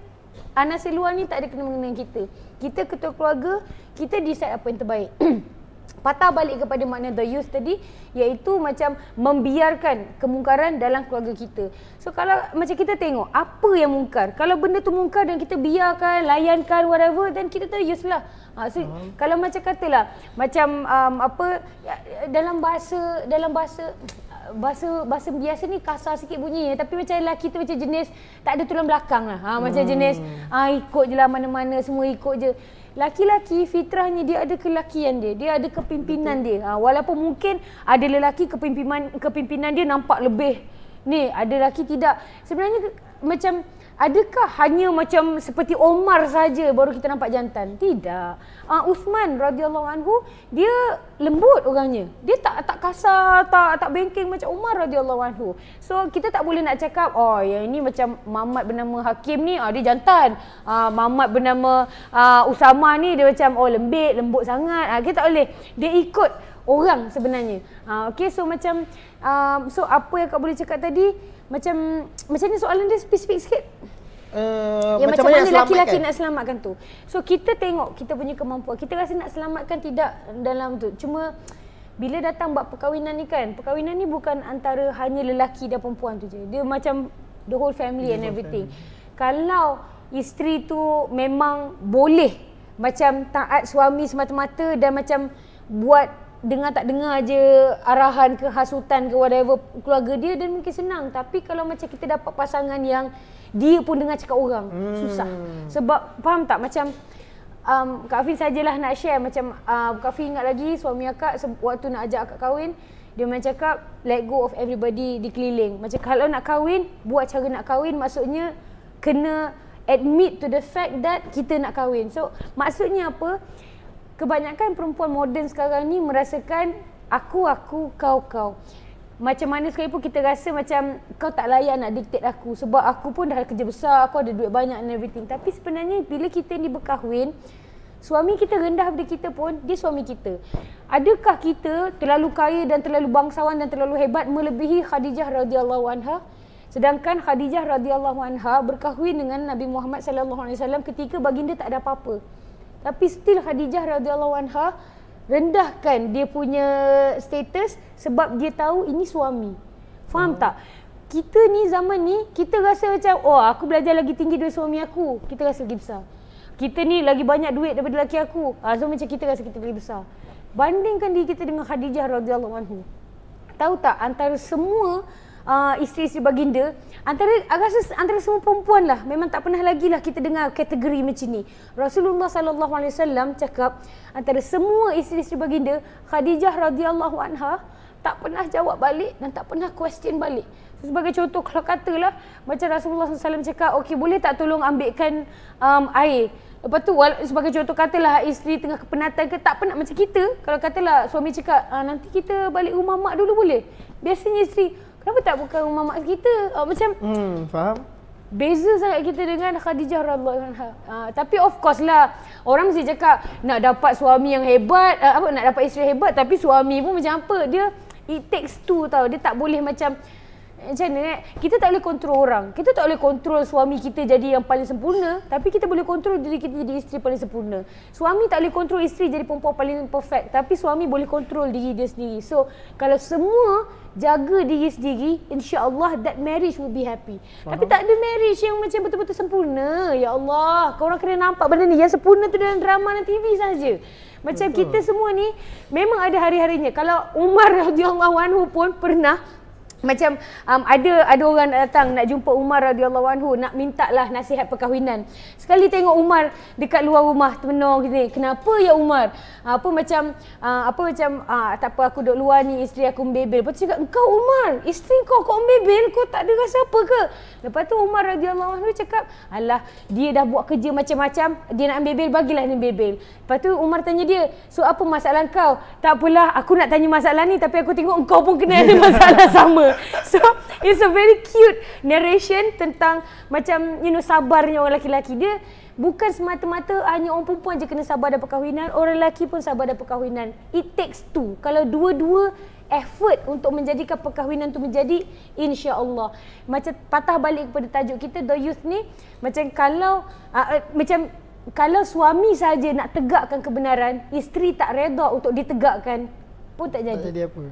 anak seluar ni tak ada kena-mengena dengan kita. Kita ketua keluarga, kita decide apa yang terbaik. Patah balik kepada makna the youth tadi, iaitu macam membiarkan kemungkaran dalam keluarga kita. So kalau macam kita tengok apa yang mungkar, kalau benda tu mungkar dan kita biarkan, layankan whatever, then kita the youth lah. So kalau macam katalah macam dalam bahasa biasa ni kasar sikit bunyinya, tapi macam lelaki tu macam jenis tak ada tulang belakang lah. Macam jenis ikut je lah mana-mana, semua ikut je. Laki-laki fitrahnya dia ada kelakian dia, dia ada kepimpinan dia. Walaupun mungkin ada lelaki kepimpinan dia nampak lebih ni, ada lelaki tidak. Sebenarnya macam adakah hanya macam seperti Omar saja baru kita nampak jantan? Tidak. Uthman radhiyallahu anhu dia lembut orangnya. Dia tak kasar, tak bengking macam Umar radhiyallahu anhu. So kita tak boleh nak cakap yang ini macam Mamat bernama Hakim ni dia jantan. Mamat bernama Usama ni dia macam lembut sangat. Kita tak boleh. Dia ikut orang sebenarnya. Okay, so macam so apa yang kau boleh cakap tadi, macam ni soalan dia spesifik sikit. Yang macam mana lelaki-lelaki nak selamatkan tu. So kita tengok kita punya kemampuan. Kita rasa nak selamatkan tidak dalam tu. Cuma bila datang buat perkahwinan ni kan, perkahwinan ni bukan antara hanya lelaki dan perempuan tu je. Dia macam the whole family and everything. Kalau isteri tu memang boleh macam taat suami semata-mata dan macam buat dengar tak dengar je arahan ke hasutan ke whatever keluarga dia, dan mungkin senang. Tapi kalau macam kita dapat pasangan yang dia pun dengar cakap orang, susah. Sebab faham tak, macam Kak Afin sajalah nak share macam Kak Afin ingat lagi suami akak waktu nak ajak akak kahwin, dia memang cakap let go of everybody di keliling. Macam kalau nak kahwin, buat cara nak kahwin, maksudnya kena admit to the fact that kita nak kahwin. So maksudnya apa? Kebanyakan perempuan moden sekarang ni merasakan aku, kau. Macam mana sekalipun kita rasa macam kau tak layak nak dictate aku sebab aku pun dah kerja besar, aku ada duit banyak and everything. Tapi sebenarnya bila kita ni berkahwin, suami kita rendah daripada kita pun, dia suami kita. Adakah kita terlalu kaya dan terlalu bangsawan dan terlalu hebat melebihi Khadijah radhiyallahu anha? Sedangkan Khadijah radhiyallahu anha berkahwin dengan Nabi Muhammad sallallahu alaihi wasallam ketika baginda tak ada apa-apa. Tapi still Khadijah radhiyallahu anha rendahkan dia punya status sebab dia tahu ini suami. Faham tak? Kita ni zaman ni kita rasa macam aku belajar lagi tinggi dari suami aku, kita rasa lagi besar. Kita ni lagi banyak duit daripada lelaki aku. So macam kita rasa kita lagi besar. Bandingkan diri kita dengan Khadijah radhiyallahu anhu. Tahu tak, antara semua isteri-isteri baginda, antara semua perempuan lah, memang tak pernah lagi lah kita dengar kategori macam ni. Rasulullah sallallahu alaihi wasallam cakap antara semua isteri-isteri baginda, Khadijah radhiyallahu anha tak pernah jawab balik dan tak pernah question balik. So, sebagai contoh, kalau katalah macam Rasulullah SAW cakap, okey boleh tak tolong ambilkan air. Lepas tu sebagai contoh katalah isteri tengah kepenatan ke, tak penat macam kita. Kalau katalah suami cakap nanti kita balik rumah mak dulu boleh. Biasanya isteri, kenapa tak bukan rumah mak kita? Macam faham? Beza sangat kita dengan Khadijah radhiyallahu anha. Tapi of course lah, orang mesti cakap nak dapat suami yang hebat, nak dapat isteri hebat, tapi suami pun macam apa? Dia it takes two tau. Dia tak boleh macam mana kita tak boleh kontrol orang. Kita tak boleh kontrol suami kita jadi yang paling sempurna, tapi kita boleh kontrol diri kita jadi isteri paling sempurna. Suami tak boleh kontrol isteri jadi perempuan paling perfect, tapi suami boleh kontrol diri dia sendiri. So kalau semua jaga diri sendiri, insya-Allah that marriage will be happy. Tapi tak ada marriage yang macam betul-betul sempurna. Ya Allah, korang kena nampak benda ni. Yang sempurna tu dalam drama dan TV saja. Macam kita semua ni memang ada hari-harinya. Kalau Umar radhiyallahu anhu pun pernah Macam ada orang datang nak jumpa Umar radhiyallahu anhu, nak mintalah nasihat perkahwinan. Sekali tengok Umar dekat luar rumah termenung gini. Kenapa ya Umar? Tak apa, aku duduk luar ni, isteri aku membebel. Lepas tu cakap, engkau Umar, isteri kau membebel, kau tak ada rasa apa ke? Lepas tu Umar radhiyallahu anhu cakap, alah, dia dah buat kerja macam-macam, dia nak membebel, bagilah dia membebel. Lepas tu Umar tanya dia, so apa masalah kau? Tak apalah, aku nak tanya masalah ni, tapi aku tengok engkau pun kena ada masalah sama. So it's a very cute narration tentang macam sabarnya orang lelaki-lelaki. Dia bukan semata-mata hanya orang perempuan je kena sabar dalam perkahwinan, orang lelaki pun sabar dalam perkahwinan. It takes two. Kalau dua-dua effort untuk menjadikan perkahwinan tu menjadi, insya-Allah. Macam patah balik kepada tajuk kita The Youth ni, macam kalau suami saja nak tegakkan kebenaran, isteri tak reda untuk ditegakkan, pun tak jadi. Tak jadi apa.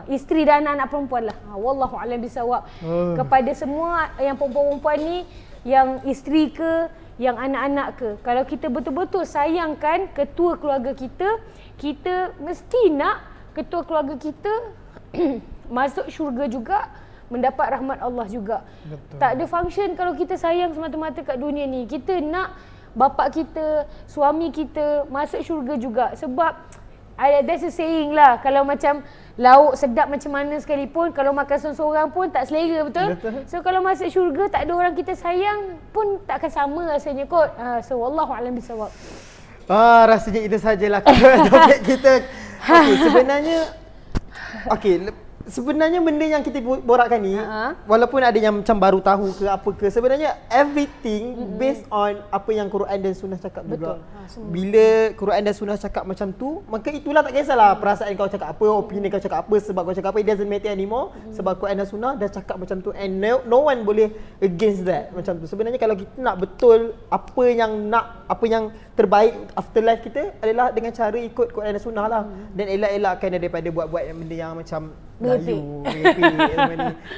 Isteri dan anak-anak perempuan lah. Wallahu a'lam bisawab. Kepada semua yang perempuan-perempuan ni, yang isteri ke, yang anak-anak ke, kalau kita betul-betul sayangkan ketua keluarga kita, kita mesti nak ketua keluarga kita masuk syurga juga, mendapat rahmat Allah juga. Betul. Tak ada function kalau kita sayang semata-mata kat dunia ni. Kita nak bapa kita, suami kita masuk syurga juga. Sebab there's a saying lah, kalau macam lauk sedap macam mana sekalipun, kalau makan seorang-seorang pun tak selera, betul? So kalau masuk syurga tak ada orang kita sayang pun tak akan sama rasanya kot. So wallahu a'lam bisawab. Rasanya itu sajalah topik kita. Sebenarnya benda yang kita borakkan ni, walaupun ada yang macam baru tahu ke apa ke, sebenarnya everything based on apa yang Quran dan Sunnah cakap. Betul. Juga. Bila Quran dan Sunnah cakap macam tu, maka itulah, tak kisahlah perasaan kau cakap apa, opinion kau cakap apa, sebab kau cakap apa, it doesn't matter anymore. Sebab Quran dan Sunnah dah cakap macam tu, and no one boleh against that macam tu. Sebenarnya kalau kita nak betul apa yang terbaik afterlife kita adalah dengan cara ikut Quran dan Sunnah lah, dan elak-elakkan daripada buat-buat benda yang macam Melayu,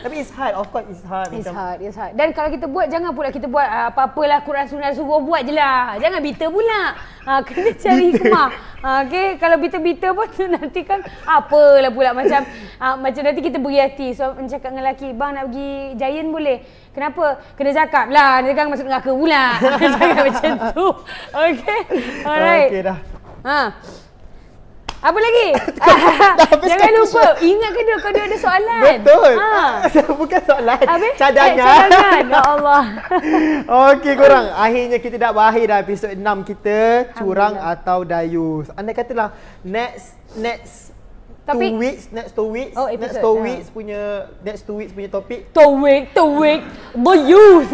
tapi it's hard, of course it's hard. It's hard. Dan kalau kita buat, jangan pula kita buat apa-apalah Quran Sunnah suruh buat je lah. Jangan bita pula. Kena cari hikmah. Okay, kalau bita-bita pun nanti kan apalah pula macam nanti kita beri hati. So cakap dengan lelaki, bang nak pergi Giant boleh? Kenapa? Kena cakap lah, nanti kan masuk neraka pula. Jangan macam tu. Okay, alright. Okay dah. Apa lagi? Jangan lupa, ingat kena kalau ada soalan. Betul. Bukan soalan, cadangan. Ya Allah. Okey korang, akhirnya kita dah berakhir dah episod 6 kita, curang atau dayus. Andai katalah next 2 weeks punya topik. 2 week. Dayus.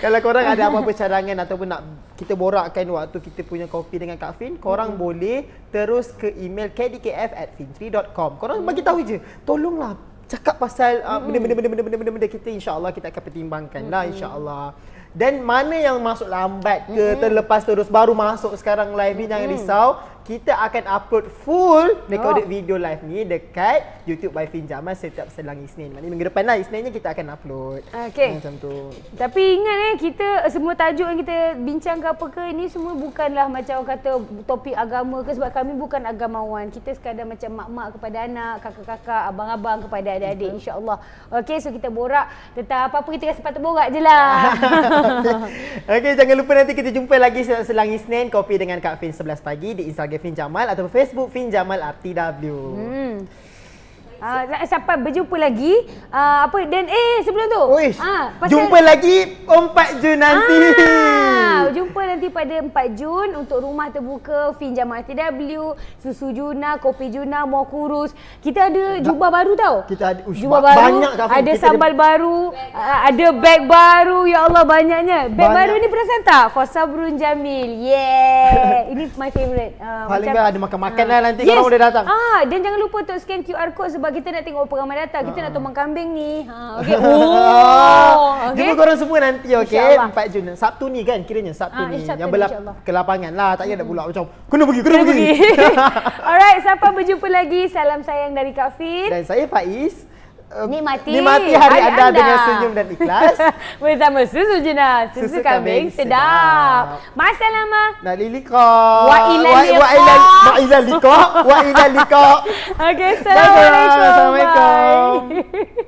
Kalau korang ada apa-apa cadangan ataupun nak kita borakkan waktu kita punya kopi dengan Kak Fin, korang boleh terus ke email kdkf@fin3.com. Korang bagi tahu je, tolonglah cakap pasal benda-benda kita, insya-Allah kita akan pertimbangkan lah, insya-Allah. Dan mana yang masuk lambat ke, terlepas terus baru masuk sekarang live ni, jangan risau. Kita akan upload full recorded video live ni dekat YouTube by Fin Jamal setiap selang Isnin. Maknanya minggu depan lah, Isninnya kita akan upload. Okay. Macam tu. Tapi ingat kita semua tajuk yang kita bincang ke apa ke, ini semua bukanlah macam orang kata topik agama ke, sebab kami bukan agamawan. Kita sekadar macam mak-mak kepada anak, kakak-kakak, abang-abang kepada adik-adik, insya-Allah. Okay, so kita borak tentang apa-apa kita rasa patut borak je lah. Okay, jangan lupa nanti kita jumpa lagi selang Isnin, kopi dengan Kak Fin 11 pagi di Instagram Fin Jamal atau Facebook Fin Jamal RTW. Sampai berjumpa lagi. Dan sebelum tu jumpa lagi 4 Jun nanti. Jumpa nanti pada 4 Jun untuk rumah terbuka Fin Jamal RTW, susu Juna, kopi Juna, mau kurus. Kita ada jubah baru tau. Kita ada jubah baru, banyak ada sambal baru, ada beg baru. Ya Allah, banyaknya. Beg baru ni perasan tak? Fasabrun Jamil. Yeah. Ini my favourite. Paling best ada makan-makan lah nanti kalau orang dah datang. Dan jangan lupa untuk scan QR code sebab kita nak tengok apa ramai datang. Kita nak tumbang kambing ni. Okay. Jumpa korang semua nanti, okay? 4 Jun. Sabtu ni kan kiranya, Sabtu ni. Yang ke lapangan lah. Tak payah nak pula macam kena pergi. Alright, sampai berjumpa lagi. Salam sayang dari Kak Fin. Dan saya Faiz. Nikmati hari anda dengan senyum dan ikhlas. Bersama susu Jena, susu kambing sedap. Masalama. Nak lilika. Wa ilal liqa. Wa ilal liqa. Okey, assalamualaikum. Assalamualaikum. Bye.